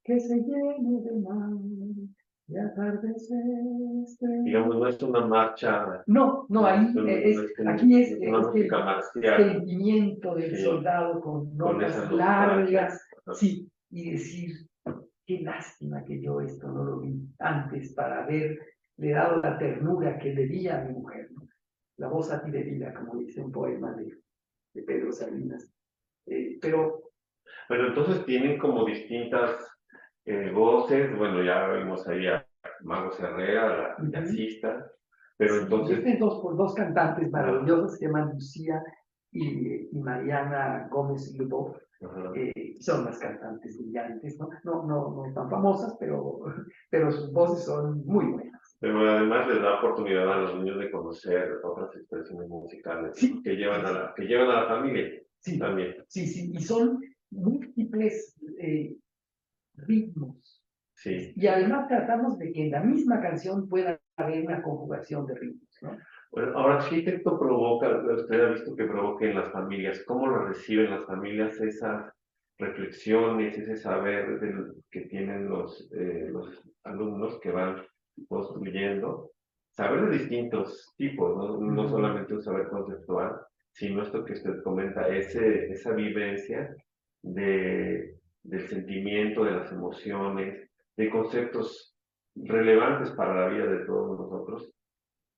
que se llene de mar, de atardeceres. Digamos, no es una marcha. No, ahí aquí es una música marcial. El sentimiento del soldado con notas largas, sí, y decir, qué lástima que yo esto no lo vi antes para haberle dado la ternura que debía a mi mujer, ¿no? La voz a ti de vida, como dice un poema de Pedro Salinas. Pero entonces tienen como distintas voces. Bueno, ya vimos ahí a Mago Herrera, la jazzista, pero entonces... dos cantantes maravillosas, se llaman Lucía y Mariana Gómez Lubov. Son las cantantes brillantes, no tan famosas, pero sus voces son muy buenas. Pero además les da oportunidad a los niños de conocer otras expresiones musicales, sí, que llevan a la familia, sí, también. Sí, y son múltiples ritmos. Sí. Y además tratamos de que en la misma canción pueda haber una conjugación de ritmos, ¿no? Bueno, ahora, ¿qué efecto provoca, usted ha visto que provoca en las familias? ¿Cómo lo reciben las familias esas reflexiones, ese saber que tienen los alumnos que van construyendo? Saber de distintos tipos, no solamente un saber conceptual, sino esto que usted comenta, esa vivencia del sentimiento, de las emociones, de conceptos relevantes para la vida de todos nosotros.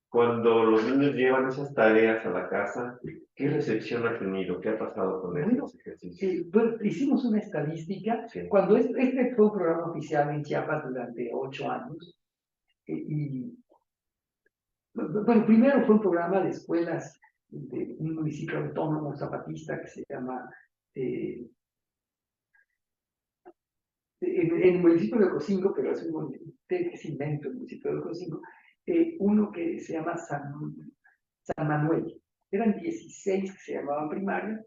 Cuando los niños llevan esas tareas a la casa, ¿qué recepción ha tenido? ¿Qué ha pasado con esos ejercicios? Hicimos una estadística. Sí. Cuando este fue un programa oficial en Chiapas durante 8 años. Bueno, primero fue un programa de escuelas de un municipio autónomo zapatista que se llama... en el municipio de Ocosingo, pero es un invento el municipio de Ocosingo, uno que se llama San Manuel. Eran 16 que se llamaban primaria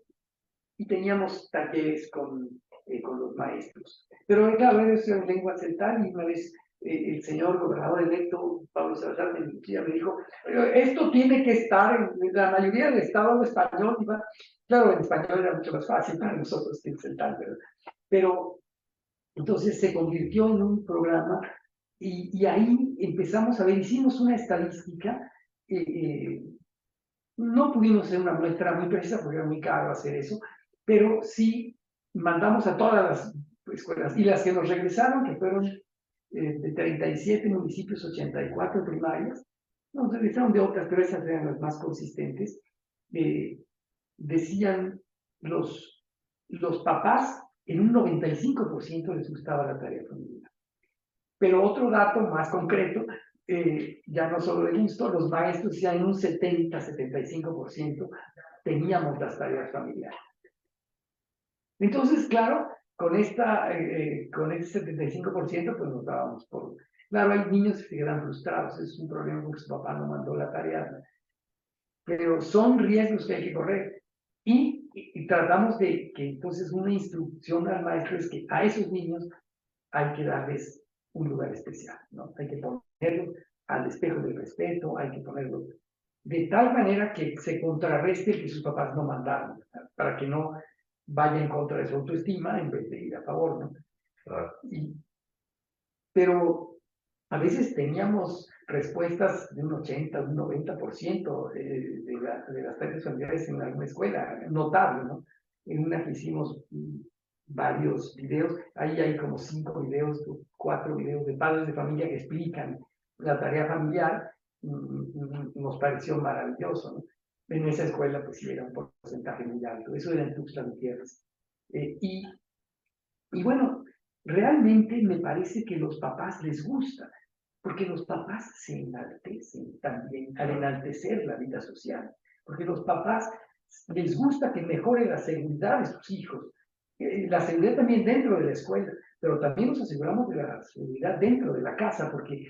y teníamos talleres con los maestros. Pero claro, eso era lengua celtal y una vez el señor gobernador electo, Pablo Salazar, me dijo, esto tiene que estar en la mayoría del estado en español. Claro, en español era mucho más fácil para nosotros que en celtal, ¿verdad? Pero entonces se convirtió en un programa y ahí empezamos a ver, hicimos una estadística. No pudimos hacer una muestra muy precisa porque era muy caro hacer eso, pero sí mandamos a todas las escuelas y las que nos regresaron, que fueron de 37 municipios, 84 primarias, nos regresaron de otras, pero esas eran las más consistentes. Decían los papás, en un 95% les gustaba la tarea familiar. Pero otro dato más concreto, ya no solo de gusto, los maestros ya en un 70-75% teníamos las tareas familiares. Entonces, claro, con este 75% pues nos dábamos por... Claro, hay niños que quedan frustrados, es un problema porque su papá no mandó la tarea, pero son riesgos que hay que correr. Y tratamos de que entonces una instrucción al maestro es que a esos niños hay que darles un lugar especial, ¿no? Hay que ponerlos al espejo del respeto, hay que ponerlos de tal manera que se contrarreste el que sus papás no mandaron, ¿no? Para que no vaya en contra de su autoestima en vez de ir a favor, ¿no? Pero a veces teníamos respuestas de un 80, un 90% de las tareas familiares en alguna escuela, notable, ¿no? En una que hicimos varios videos, ahí hay como 5 videos, 4 videos de padres de familia que explican la tarea familiar. Nos pareció maravilloso, ¿no? En esa escuela pues sí era un porcentaje muy alto, eso era en Tuxtla Gutiérrez. Y bueno, realmente me parece que los papás les gusta, porque los papás se enaltecen también al enaltecer la vida social, porque los papás les gusta que mejore la seguridad de sus hijos. La seguridad también dentro de la escuela, pero también nos aseguramos de la seguridad dentro de la casa, porque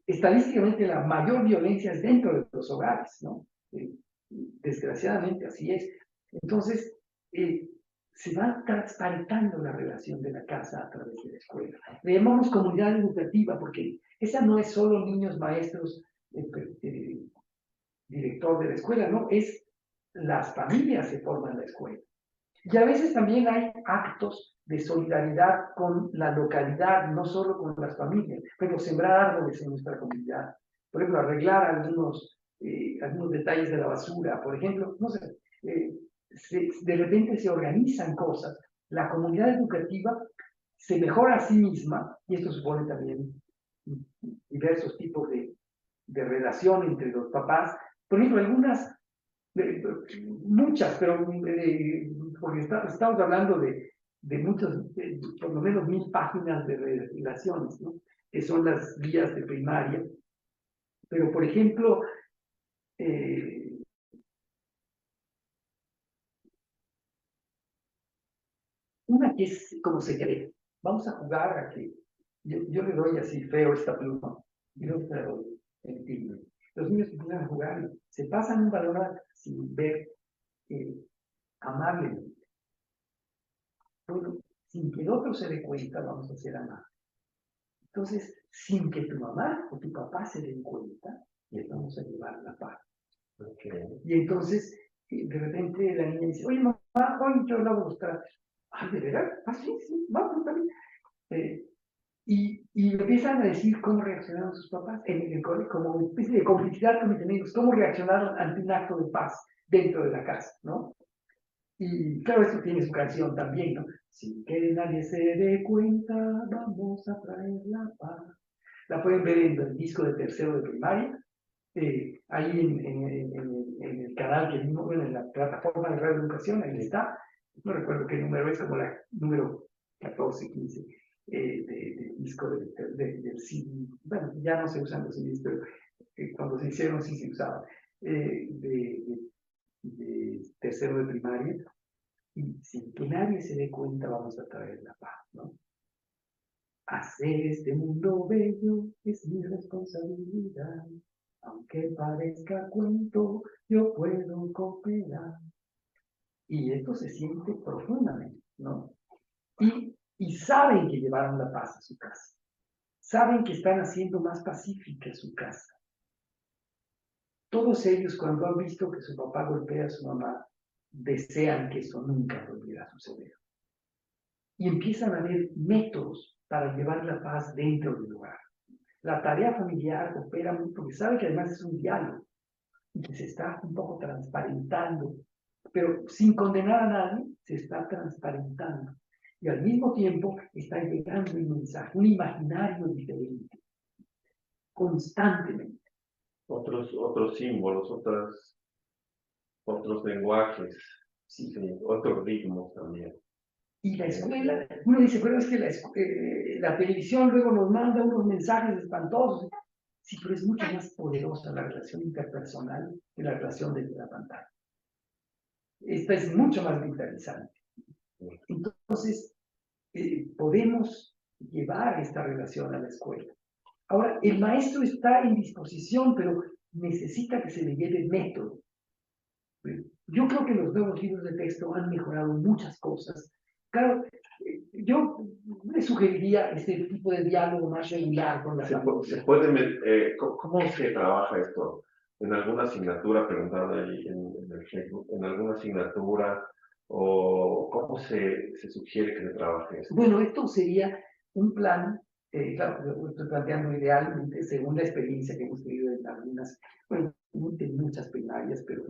estadísticamente la mayor violencia es dentro de los hogares, ¿no? Desgraciadamente así es. Entonces, se va transparentando la relación de la casa a través de la escuela. Le llamamos comunidad educativa, porque esa no es solo niños, maestros, director de la escuela, no, es las familias se forman en la escuela. Y a veces también hay actos de solidaridad con la localidad, no solo con las familias, pero sembrar árboles en nuestra comunidad. Por ejemplo, arreglar algunos detalles de la basura, por ejemplo, no sé, de repente se organizan cosas. La comunidad educativa se mejora a sí misma, y esto supone también diversos tipos de relación entre los papás. Por ejemplo, muchas, pero porque estamos hablando de muchas, por lo menos 1000 páginas de relaciones, ¿no? Que son las guías de primaria. Pero, por ejemplo, una que es como secreta. Vamos a jugar a que yo le doy así feo esta pluma y luego te la doy en ti. Los niños empiezan a jugar, se pasan un balón sin ver amablemente. Bueno, sin que el otro se dé cuenta, vamos a ser amables. Entonces, sin que tu mamá o tu papá se den cuenta, les vamos a llevar la paz. Okay. Y entonces, de repente la niña dice, oye, mamá, hoy yo lavo los tratos. Ay, ¿de verdad? Ah, sí, vamos también. Y empiezan a decir cómo reaccionaron sus papás en el colegio, como una especie de complicidad con mis amigos, cómo reaccionaron ante un acto de paz dentro de la casa, ¿no? Y claro, esto tiene su canción también, ¿no? Sin que nadie se dé cuenta, vamos a traer la paz. La pueden ver en el disco de tercero de primaria, ahí en el canal que vimos, en la plataforma de Radio Educación, ahí está. No recuerdo qué número es, como la número 14, 15 del disco del CD. Bueno, ya no se usan los CDs, pero cuando se hicieron sí se usaban. De tercero de primaria, y sin que nadie se dé cuenta vamos a traer la paz, ¿no? Hacer este mundo bello es mi responsabilidad, aunque parezca cuento, yo puedo cooperar. Y esto se siente profundamente, ¿no? Y saben que llevaron la paz a su casa, saben que están haciendo más pacífica su casa. Todos ellos, cuando han visto que su papá golpea a su mamá, desean que eso nunca volviera a suceder. Y empiezan a haber métodos para llevar la paz dentro del hogar. La tarea familiar opera mucho, porque sabe que además es un diálogo y que se está un poco transparentando, pero sin condenar a nadie, se está transparentando. Y al mismo tiempo está llegando un mensaje, un imaginario diferente, constantemente. Otros símbolos, otros lenguajes, sí, otros ritmos también. Y la escuela, uno dice, pero es que la televisión luego nos manda unos mensajes espantosos. Sí, pero es mucho más poderosa la relación interpersonal que la relación desde la pantalla. Esta es mucho más vitalizante. Entonces, podemos llevar esta relación a la escuela. Ahora, el maestro está en disposición, pero necesita que se le lleve método. Yo creo que los nuevos libros de texto han mejorado muchas cosas. Claro, yo le sugeriría este tipo de diálogo más regular con la familia. ¿Cómo se trabaja esto? ¿En alguna asignatura, preguntaron ahí en el Facebook, en alguna asignatura, o cómo se sugiere que se trabaje esto? Bueno, esto sería un plan, claro, lo estoy planteando idealmente según la experiencia que hemos tenido en algunas, bueno, en muchas primarias, pero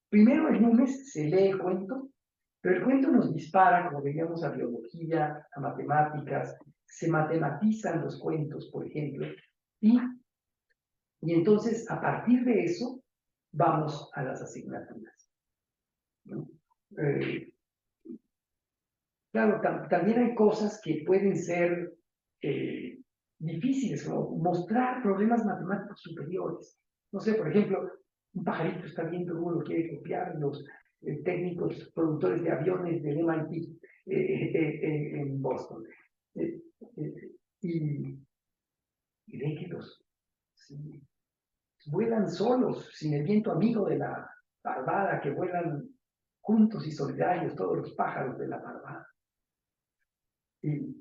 primero el lunes se lee el cuento, pero el cuento nos dispara, como veíamos, a biología, a matemáticas, se matematizan los cuentos, por ejemplo, y entonces a partir de eso vamos a las asignaturas, ¿no? Claro, también hay cosas que pueden ser difíciles, como mostrar problemas matemáticos superiores. No sé, por ejemplo, un pajarito está viendo cómo lo quiere copiar, técnicos productores de aviones del MIT en Boston. Y ven que sí, vuelan solos, sin el viento amigo de la parvada, que vuelan juntos y solidarios todos los pájaros de la parvada. Y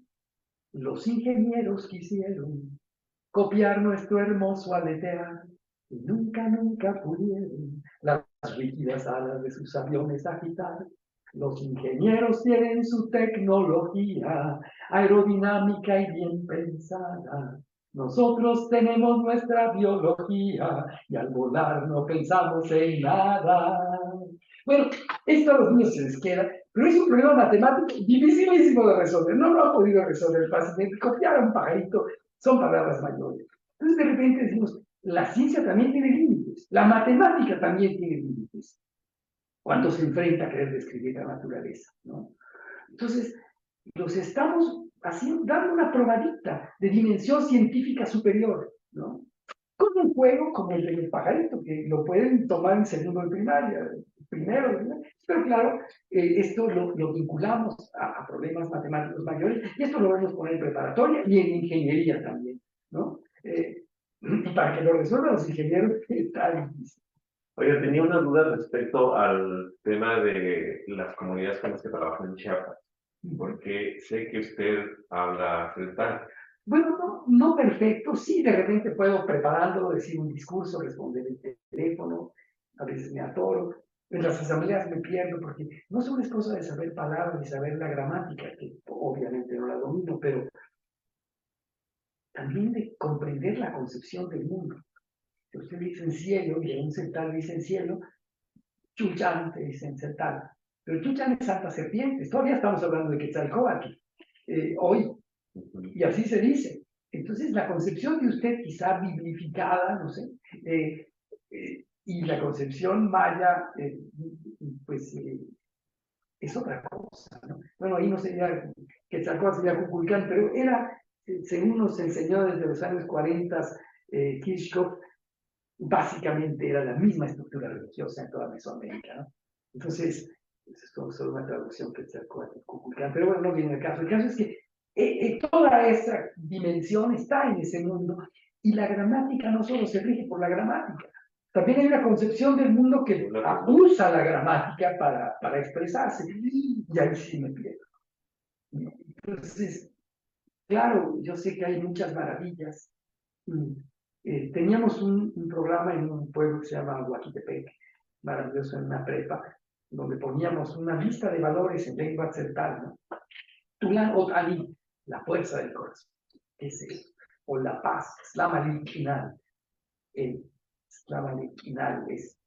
los ingenieros quisieron copiar nuestro hermoso aletear y nunca pudieron las rígidas alas de sus aviones agitar. Los ingenieros tienen su tecnología aerodinámica y bien pensada. Nosotros tenemos nuestra biología y al volar no pensamos en nada. Bueno, esto a los niños se les queda, pero es un problema matemático dificilísimo de resolver. No lo ha podido resolver fácilmente. Copiar a un pajarito son palabras mayores. Entonces de repente decimos, la ciencia también tiene límites, la matemática también tiene límites, cuando se enfrenta a querer describir la naturaleza, ¿no? Entonces, los estamos haciendo, dando una probadita de dimensión científica superior, ¿no? Con un juego como el del pajarito, que lo pueden tomar en segundo de primaria, primero, ¿no? Pero claro, esto lo vinculamos a problemas matemáticos mayores, y esto lo vamos a poner en preparatoria y en ingeniería también, ¿no? Y para que lo resuelvan los ingenieros está difícil. Oye, tenía una duda respecto al tema de las comunidades con las que trabajan en Chiapas, porque sé que usted habla celtal. Bueno, no perfecto, sí, de repente puedo preparándolo, decir un discurso, responder el teléfono, a veces me atoro, en las asambleas me pierdo, porque no solo es cosa de saber palabras y saber la gramática, que obviamente no la domino, pero también de comprender la concepción del mundo. Si usted dice en cielo, y en un celtal dice en cielo, Chuchán te dice en celtal, pero Chuchán es Santa Serpiente, todavía estamos hablando de Quetzalcóatl, hoy, y así se dice. Entonces, la concepción de usted quizá biblificada, no sé, y la concepción maya, pues es otra cosa, ¿no? Bueno, ahí no sería Quetzalcóatl, sería Kukulcán, pero era, según nos enseñó desde los años 40, Kirchhoff, básicamente era la misma estructura religiosa en toda Mesoamérica, ¿no? Entonces, es solo una traducción Quetzalcóatl, Kukulcán, pero bueno, no viene el caso. El caso es que toda esa dimensión está en ese mundo, y la gramática no solo se rige por la gramática, también hay una concepción del mundo que usa la gramática para expresarse, y ahí sí me pierdo. Entonces, claro, yo sé que hay muchas maravillas. Teníamos un programa en un pueblo que se llama Huaquitepec, maravilloso, en una prepa, donde poníamos una lista de valores en lengua celtal, ¿no? Tulan Ot Ali, la fuerza del corazón, es eso, o la paz, Slama Likinal. El Slama Likinal es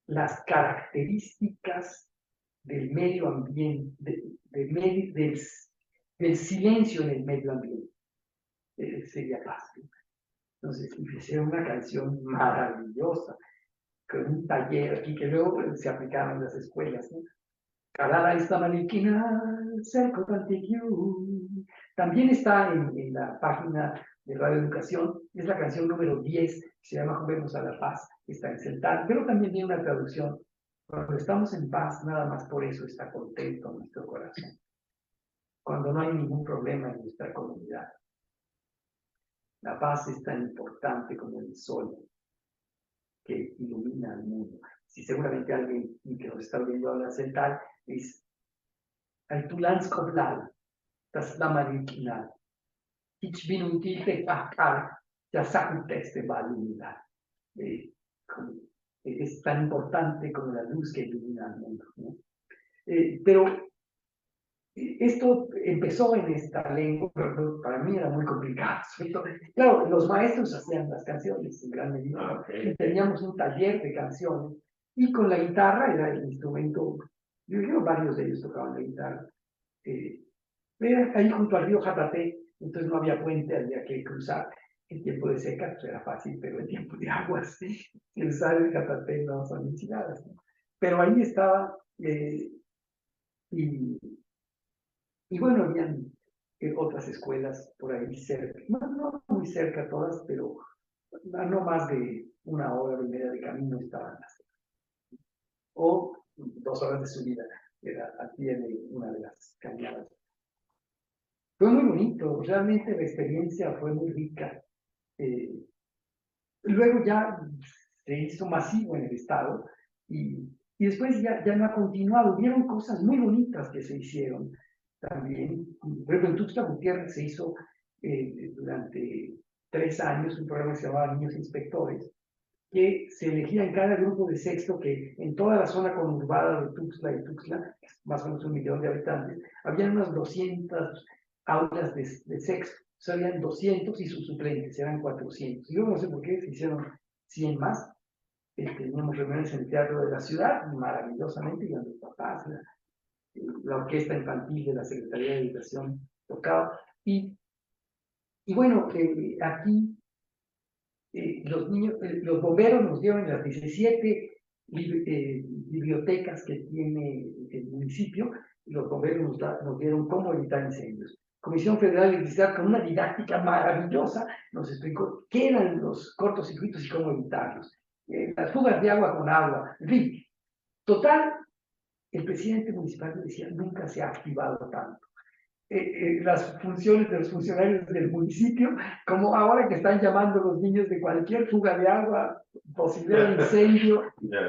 las características del medio ambiente, del silencio en el medio ambiente. Sería paz. Entonces, hicieron una canción maravillosa, con un taller aquí que luego se aplicaron en las escuelas, ¿no? Calala esta maliquina, cerco tantiquiu. También está en la página de Radio Educación, es la canción número 10, que se llama Juguemos a la Paz, está en celtal, pero también tiene una traducción. Cuando estamos en paz, nada más por eso está contento nuestro corazón. Cuando no hay ningún problema en nuestra comunidad. La paz es tan importante como el sol que ilumina al mundo. Si seguramente alguien que nos está viendo habla celtal, es Altulanz Koblal, das Lamarikinal, Ich bin un tilde Akar, ya Sakuteste Balunidad. Es tan importante como la luz que ilumina al mundo, ¿no? Pero esto empezó en esta lengua, pero para mí era muy complicado. Claro, los maestros hacían las canciones en gran medida. Okay. Teníamos un taller de canciones, y con la guitarra era el instrumento. Yo creo que varios de ellos tocaban la guitarra. Era ahí junto al río Jataté, entonces no había puente, había que cruzar. En tiempo de seca pues era fácil, pero en tiempo de aguas, cruzar el Jataté no son enchiladas, ¿no? Pero ahí estaba, y bueno, habían otras escuelas por ahí cerca, no muy cerca todas, pero a no más de 1 hora y media de camino estaban las, o 2 horas de subida, era a pie de una de las cañadas. Fue muy bonito, realmente la experiencia fue muy rica. Luego ya se hizo masivo en el estado y después ya no ha continuado. Hubieron cosas muy bonitas que se hicieron también. Por ejemplo, en Tuxtla Gutiérrez se hizo durante 3 años un programa que se llamaba Niños Inspectores, que se elegía en cada grupo de sexto, que en toda la zona conurbada de Tuxtla y Tuxtla, más o menos 1 millón de habitantes, había unas 200 aulas de sexto. O sea, habían 200 y sus suplentes eran 400. Y luego no sé por qué se hicieron 100 más. Teníamos reuniones en el Teatro de la Ciudad, maravillosamente, y los papás, la orquesta infantil de la Secretaría de Educación tocaba. Y bueno, aquí los niños, los bomberos nos dieron las 17 bibliotecas que tiene el municipio, y los bomberos nos dieron cómo evitar incendios. Comisión Federal de Electricidad, con una didáctica maravillosa, nos explicó qué eran los cortocircuitos y cómo evitarlos. Las fugas de agua con agua, en fin. Total, el presidente municipal decía, nunca se ha activado tanto las funciones de los funcionarios del municipio, como ahora que están llamando los niños de cualquier fuga de agua, posibilidad de incendio,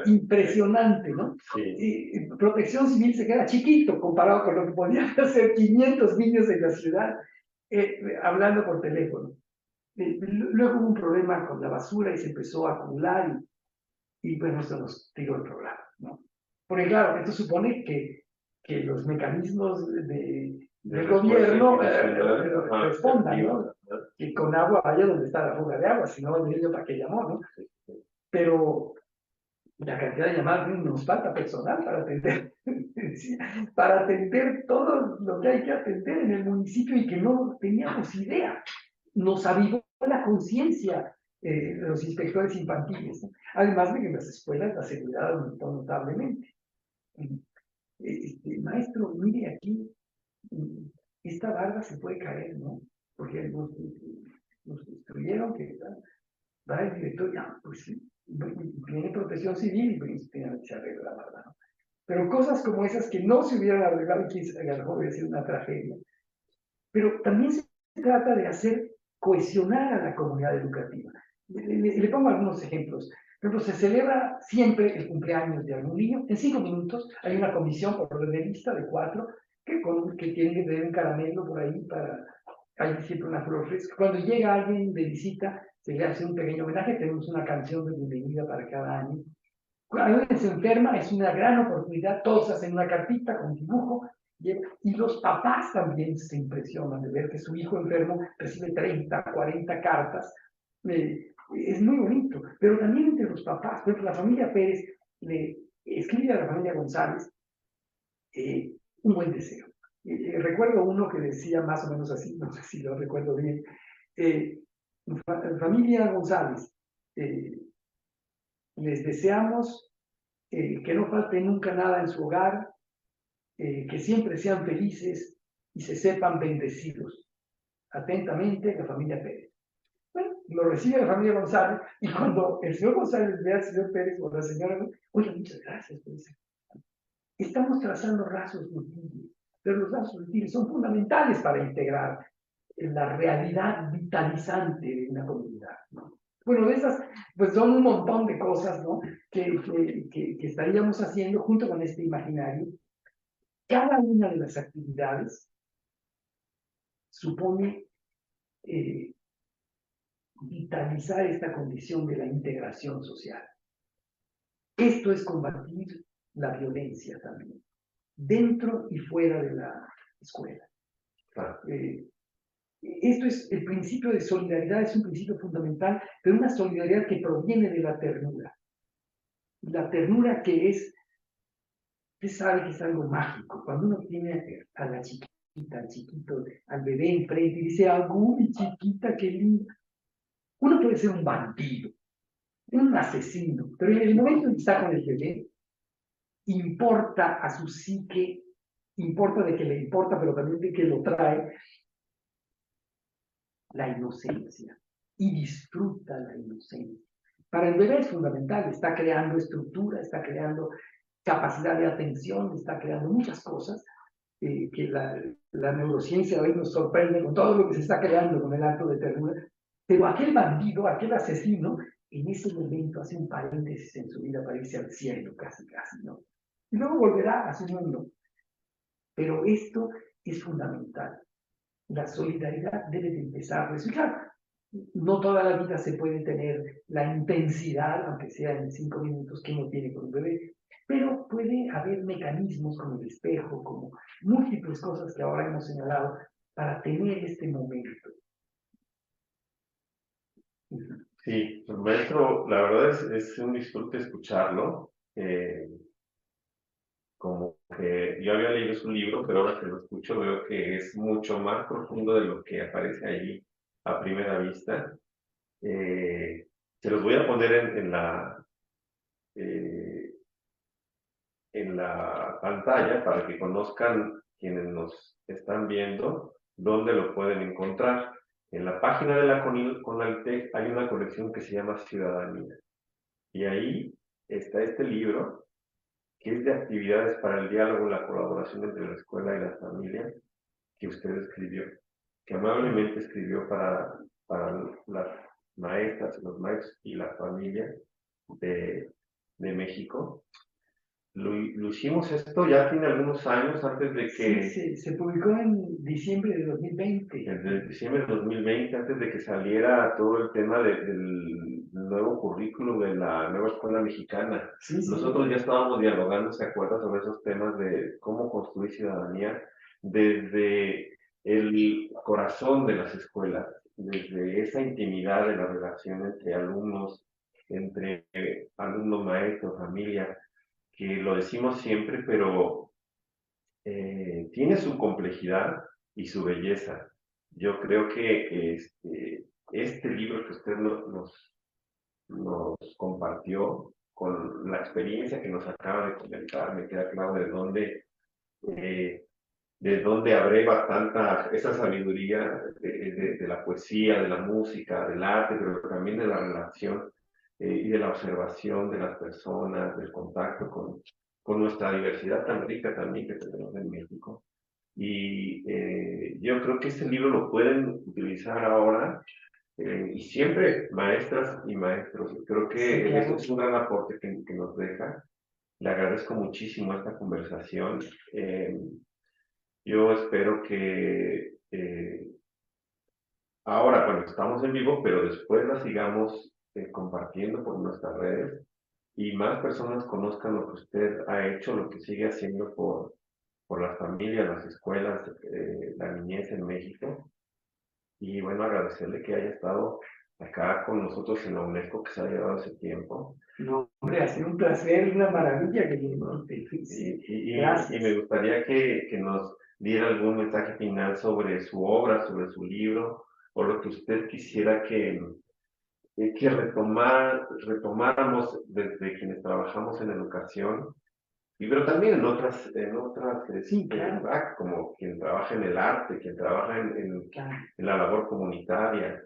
impresionante, ¿no? Sí. Protección Civil se queda chiquito comparado con lo que podían hacer 500 niños en la ciudad hablando por teléfono. Luego hubo un problema con la basura y se empezó a acumular y bueno, eso nos tiró el programa, ¿no? Porque claro, esto supone que los mecanismos del gobierno respondan, ¿no? Que con agua vaya donde está la fuga de agua, si no, el niño para qué llamó, ¿no? Pero la cantidad de llamadas, nos falta personal para atender todo lo que hay que atender en el municipio y que no teníamos idea. Nos avivó la conciencia de los inspectores infantiles, ¿no? Además de que en las escuelas la seguridad aumentó notablemente. Maestro, mire aquí, esta barda se puede caer, ¿no? Porque nos instruyeron que va el director, ya, pues sí, viene Protección Civil y pues, se arregla la barda, ¿no? Pero cosas como esas que no se hubieran arreglado, que a lo mejor hubiera sido una tragedia. Pero también se trata de hacer cohesionar a la comunidad educativa. Le pongo algunos ejemplos. Por ejemplo, se celebra siempre el cumpleaños de algún niño. En 5 minutos hay una comisión por orden de lista de 4 que tiene que tener un caramelo por ahí hay siempre una flor fresca. Cuando llega alguien de visita, se le hace un pequeño homenaje. Tenemos una canción de bienvenida para cada año. Cuando alguien se enferma, es una gran oportunidad. Todos hacen una cartita con dibujo. Y los papás también se impresionan de ver que su hijo enfermo recibe 30, 40 cartas. Es muy bonito, pero también entre los papás. Por ejemplo, la familia Pérez le escribe a la familia González un buen deseo. Recuerdo uno que decía más o menos así, no sé si lo recuerdo bien. Familia González, les deseamos que no falte nunca nada en su hogar, que siempre sean felices y se sepan bendecidos. Atentamente, la familia Pérez. Bueno, lo recibe la familia González y cuando el señor González ve al señor Pérez o a la señora, oye, muchas gracias por eso. Estamos trazando rasos sutiles, pero los rasos sutiles son fundamentales para integrar la realidad vitalizante de una comunidad, ¿no? Bueno, de esas, pues son un montón de cosas, ¿no? que estaríamos haciendo junto con este imaginario. Cada una de las actividades supone vitalizar esta condición de la integración social. Esto es combatir la violencia también, dentro y fuera de la escuela. Esto es el principio de solidaridad, es un principio fundamental, pero una solidaridad que proviene de la ternura. La ternura que es, usted sabe que es algo mágico. Cuando uno tiene a la chiquita, al chiquito, al bebé enfrente y dice, ¡ay, chiquita, qué linda! Uno puede ser un bandido, un asesino, pero en el momento en que está con el bebé, importa a su psique, importa de que le importa, pero también de que lo trae, la inocencia, y disfruta la inocencia. Para el bebé es fundamental, está creando estructura, está creando capacidad de atención, está creando muchas cosas que la neurociencia hoy nos sorprende con todo lo que se está creando con el acto de ternura. Pero aquel bandido, aquel asesino, en ese momento hace un paréntesis en su vida para irse al cielo, casi, ¿no? Y luego volverá a su mundo. Pero esto es fundamental. La solidaridad debe de empezar. Pues, claro, no toda la vida se puede tener la intensidad, aunque sea en 5 minutos, que uno tiene con un bebé, pero puede haber mecanismos como el espejo, como múltiples cosas que ahora hemos señalado para tener este momento. Sí, pues, maestro, la verdad es un disfrute escucharlo. Como que yo había leído su libro, pero ahora que lo escucho veo que es mucho más profundo de lo que aparece allí a primera vista. Se los voy a poner en la pantalla para que conozcan quienes nos están viendo dónde lo pueden encontrar. En la página de la CONALTEC hay una colección que se llama Ciudadanía. Y ahí está este libro, que es de actividades para el diálogo y la colaboración entre la escuela y las familias, que usted escribió, que amablemente escribió para las maestras, los maestros y las familias de México. Lo hicimos esto ya tiene algunos años antes de que... Sí, se publicó en diciembre de 2020. En diciembre de 2020, antes de que saliera todo el tema del nuevo currículo de la nueva escuela mexicana. Sí, Nosotros ya estábamos dialogando, ¿se acuerda?, sobre esos temas de cómo construir ciudadanía desde el corazón de las escuelas, desde esa intimidad de la relación entre alumnos, maestros, familia, que lo decimos siempre, pero tiene su complejidad y su belleza. Yo creo que este libro que usted nos compartió, con la experiencia que nos acaba de comentar, me queda claro de dónde abreva tanta esa sabiduría de la poesía, de la música, del arte, pero también de la relación y de la observación de las personas, del contacto con nuestra diversidad tan rica también que tenemos en México. Y yo creo que este libro lo pueden utilizar ahora y siempre, maestras y maestros. Creo que Sí, claro. esto es un gran aporte que nos deja. Le agradezco muchísimo esta conversación. Yo espero que ahora, bueno, estamos en vivo, pero después la sigamos compartiendo por nuestras redes y más personas conozcan lo que usted ha hecho, lo que sigue haciendo por las familias, las escuelas, la niñez en México. Y bueno, agradecerle que haya estado acá con nosotros en la UNESCO, que se ha llevado ese tiempo. No, hombre, ha sido un placer, una maravilla que Gracias. Y me gustaría que nos diera algún mensaje final sobre su obra, sobre su libro, o lo que usted quisiera que retomáramos desde quienes trabajamos en educación, pero también en otras sí, claro. como quien trabaja en el arte, quien trabaja en la labor comunitaria,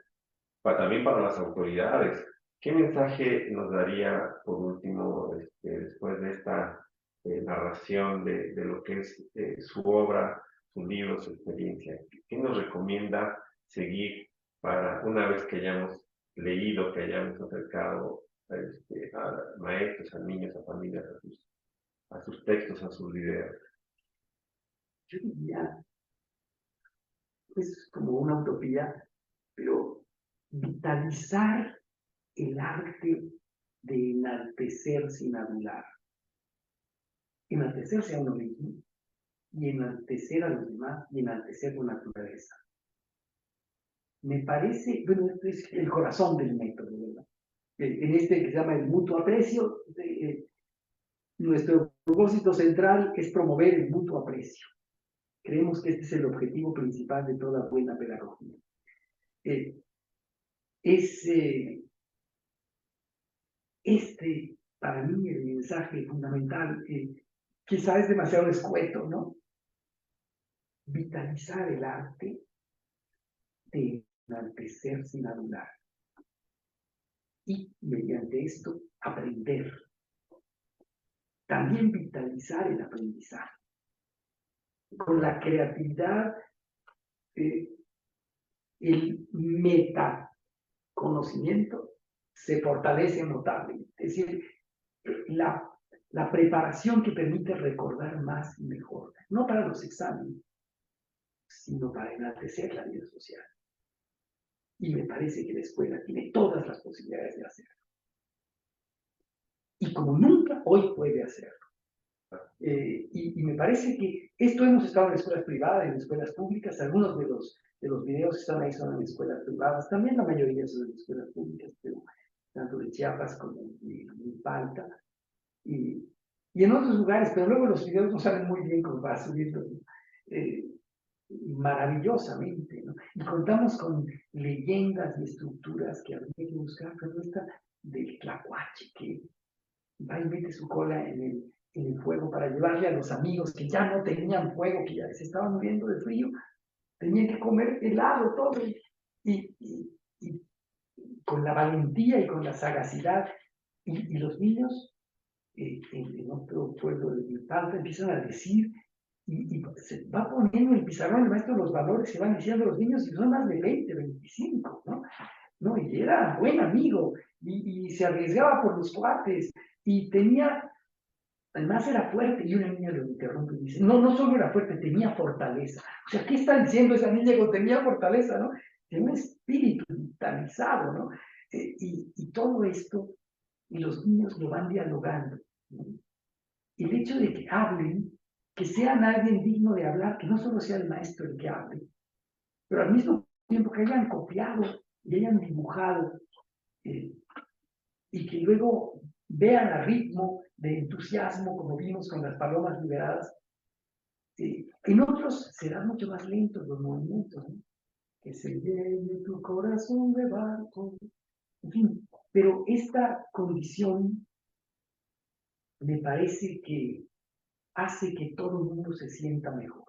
también para las autoridades. ¿Qué mensaje nos daría, por último, después de esta narración de lo que es su obra, su libro, su experiencia? ¿Qué nos recomienda seguir para, una vez que hayamos leído, que hayamos acercado a maestros, a niños, a familias, a sus textos, a sus videos? Yo diría, es como una utopía, pero vitalizar el arte de enaltecer sin adular. Enaltecerse a uno mismo y enaltecer a los demás y enaltecer la naturaleza. Me parece, bueno, este es el corazón del método, ¿verdad? En este que se llama el mutuo aprecio, nuestro propósito central es promover el mutuo aprecio. Creemos que este es el objetivo principal de toda buena pedagogía. Para mí, el mensaje fundamental, quizá es demasiado escueto, ¿no? Vitalizar el arte de enaltecer sin adular. y mediante esto aprender. También vitalizar el aprendizaje. Con la creatividad, el metaconocimiento se fortalece notablemente. Es decir, la preparación que permite recordar más y mejor, no para los exámenes, sino para enaltecer la vida social. Y me parece que la escuela tiene todas las posibilidades de hacerlo. Y como nunca hoy puede hacerlo. Y me parece que esto hemos estado en escuelas privadas, en escuelas públicas. Algunos de los videos que están ahí son en escuelas privadas. También la mayoría son en escuelas públicas, pero tanto de Chiapas como de Palta. Y en otros lugares, pero luego los videos no saben muy bien cómo va a subirlos maravillosamente, ¿no? Y contamos con leyendas y estructuras que habría que buscar, pero esta del tlacuache, que va y mete su cola en el fuego para llevarle a los amigos que ya no tenían fuego, que ya se estaban muriendo de frío, tenían que comer helado todo, y con la valentía y con la sagacidad, y los niños en otro pueblo de Palta empiezan a decir, y se va poniendo en el pizarrón el maestro los valores que van diciendo los niños, y son más de 20, 25, ¿no? No, y era buen amigo, y se arriesgaba por los cuates, y tenía, además era fuerte, y una niña lo interrumpe y dice, no solo era fuerte, tenía fortaleza. O sea, ¿qué está diciendo esa niña que tenía fortaleza, no? Tiene un espíritu vitalizado, ¿no? Y todo esto, y los niños lo van dialogando, ¿no? El hecho de que hablen, que sean alguien digno de hablar, que no solo sea el maestro el que hable, pero al mismo tiempo que hayan copiado y hayan dibujado, y que luego vean a ritmo de entusiasmo, como vimos con las palomas liberadas. En otros serán mucho más lentos los movimientos, ¿no? Que se llene tu corazón de barco, en fin, pero esta condición me parece que hace que todo el mundo se sienta mejor.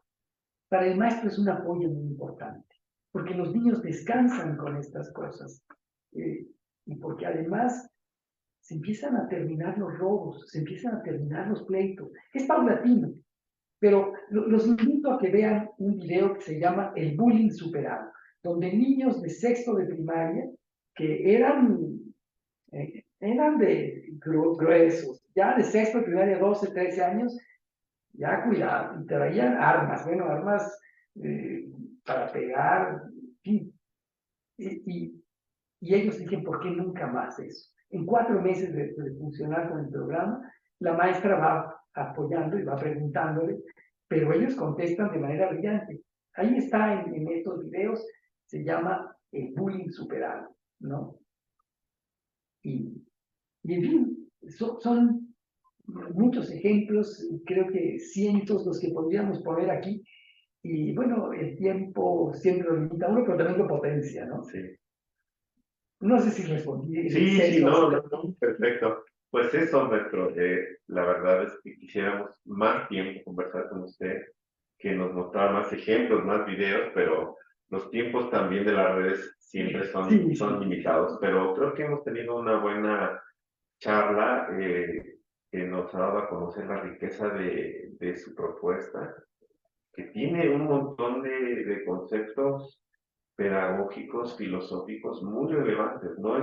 Para el maestro es un apoyo muy importante, porque los niños descansan con estas cosas, y porque además se empiezan a terminar los robos, se empiezan a terminar los pleitos. Es paulatino, pero los invito a que vean un video que se llama El Bullying Superado, donde niños de sexto de primaria, que eran de gruesos, ya de sexto de primaria, 12, 13 años, ya cuidado, y traían armas, armas para pegar, y ellos dicen, ¿por qué nunca más eso? En 4 meses de funcionar con el programa, la maestra va apoyando y va preguntándole, pero ellos contestan de manera brillante. Ahí está en estos videos, se llama El Bullying Superado, ¿no? Y en fin, son muchos ejemplos, creo que cientos los que podríamos poner aquí, y bueno, el tiempo siempre lo limita a uno, pero también lo potencia, ¿no? Sí. No sé si respondí. Sí, no, perfecto. Pues eso, maestro, la verdad es que quisiéramos más tiempo conversar con usted, que nos mostrara más ejemplos, más videos, pero los tiempos también de las redes siempre son limitados, pero creo que hemos tenido una buena charla que nos ha dado a conocer la riqueza de su propuesta, que tiene un montón de conceptos pedagógicos, filosóficos muy relevantes. No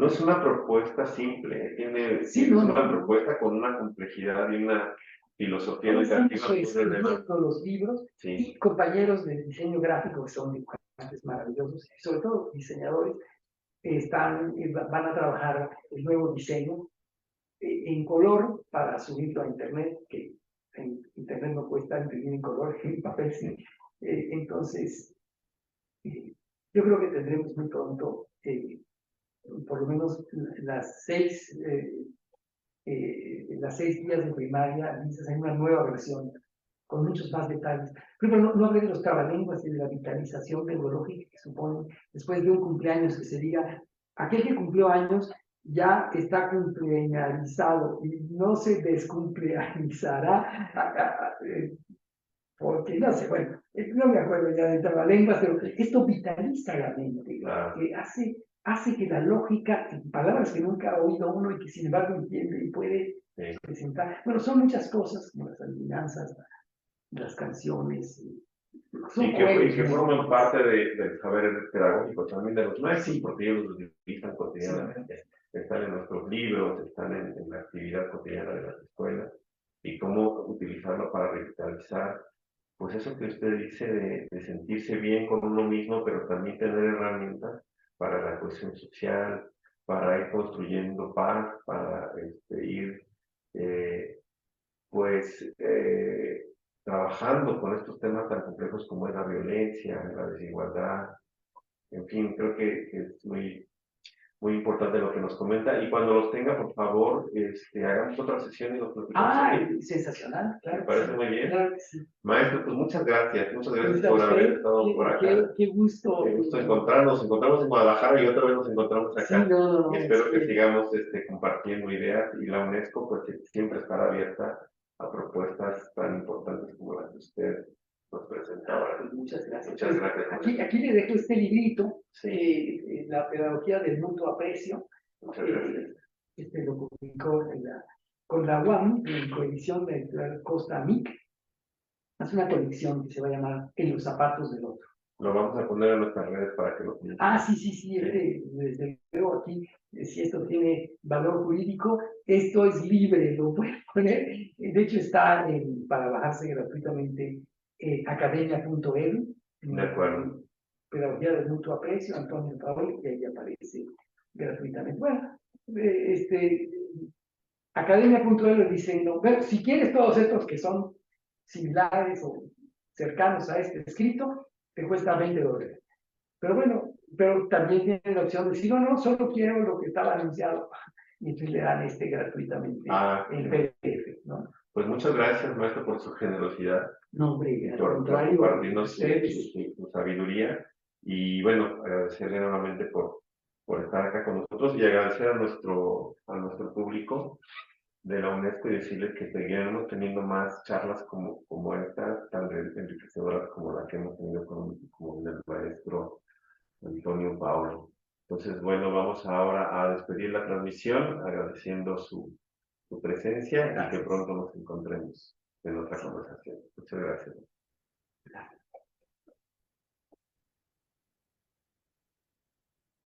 es una propuesta simple, es una propuesta con una complejidad y una filosofía educativa muy relevante. Los libros, y compañeros de diseño gráfico que son dibujantes maravillosos, y sobre todo diseñadores, van a trabajar el nuevo diseño en color para subirlo a internet, que en internet no puede estar imprimido en color, en papel sí. Entonces, yo creo que tendremos muy pronto, por lo menos las 6 días de primaria, listas en una nueva versión, con muchos más detalles. Primero, no hablé de los trabalenguas y de la vitalización tecnológica que supone, después de un cumpleaños, que se diga, aquel que cumplió años ya está cumpleañalizado y no se descumpleañizará, porque no sé, bueno, no me acuerdo ya de trabalenguas, pero esto vitaliza la mente, hace hace que la lógica, en palabras que nunca ha oído uno y que sin embargo entiende y puede presentar, bueno, son muchas cosas como las adivinanzas, las canciones, son y que forman parte del saber pedagógico también de los maestros, porque ellos los utilizan cotidianamente, están en nuestros libros, están en la actividad cotidiana de las escuelas, y cómo utilizarlo para revitalizar, pues eso que usted dice de sentirse bien con uno mismo, pero también tener herramientas para la cohesión social, para ir construyendo paz, para ir pues trabajando con estos temas tan complejos como es la violencia, la desigualdad, en fin, creo que es muy importante lo que nos comenta. Y cuando los tenga, por favor, hagamos otra sesión y los platicamos aquí. Sensacional, claro. Me parece muy bien. Claro que sí. Maestro, pues muchas gracias Pues por haber estado por acá. Qué gusto. Qué gusto encontrarnos. Nos encontramos en Guadalajara y otra vez nos encontramos acá. Sí, no, y espero que sigamos compartiendo ideas, y la UNESCO pues siempre estará abierta a propuestas tan importantes como las que usted nos presenta ahora. Pues muchas gracias. Muchas gracias. Aquí le dejo este librito, La pedagogía del mutuo aprecio. Muchas gracias. Lo publicó con la UAM, en coedición de Costa Mic. Es una colección que se va a llamar En los zapatos del otro. Lo vamos a poner en nuestras redes para que lo publiquen. Sí. Desde luego aquí, si esto tiene valor jurídico, esto es libre, lo pueden poner. De hecho, está para bajarse gratuitamente academia.edu. De acuerdo. Pedagogía del mutuo aprecio, Antonio Paoli, y ahí aparece gratuitamente. Bueno, academia.edu dicen, no, pero si quieres todos estos que son similares o cercanos a este escrito, te cuesta $20. Pero bueno, pero también tienen la opción de decir, no, solo quiero lo que estaba anunciado. Y entonces le dan gratuitamente en PDF, ¿no? Pues muchas gracias, maestro, por su generosidad. No, hombre, por compartirnos su sabiduría. Y bueno, agradecerle nuevamente por estar acá con nosotros, y agradecer a nuestro público de la UNESCO y decirles que seguiremos teniendo más charlas como esta, tan enriquecedoras como la que hemos tenido con el maestro Antonio Paoli. Entonces, bueno, vamos ahora a despedir la transmisión agradeciendo su presencia. Gracias. Y que pronto nos encontremos en otra conversación. Muchas gracias.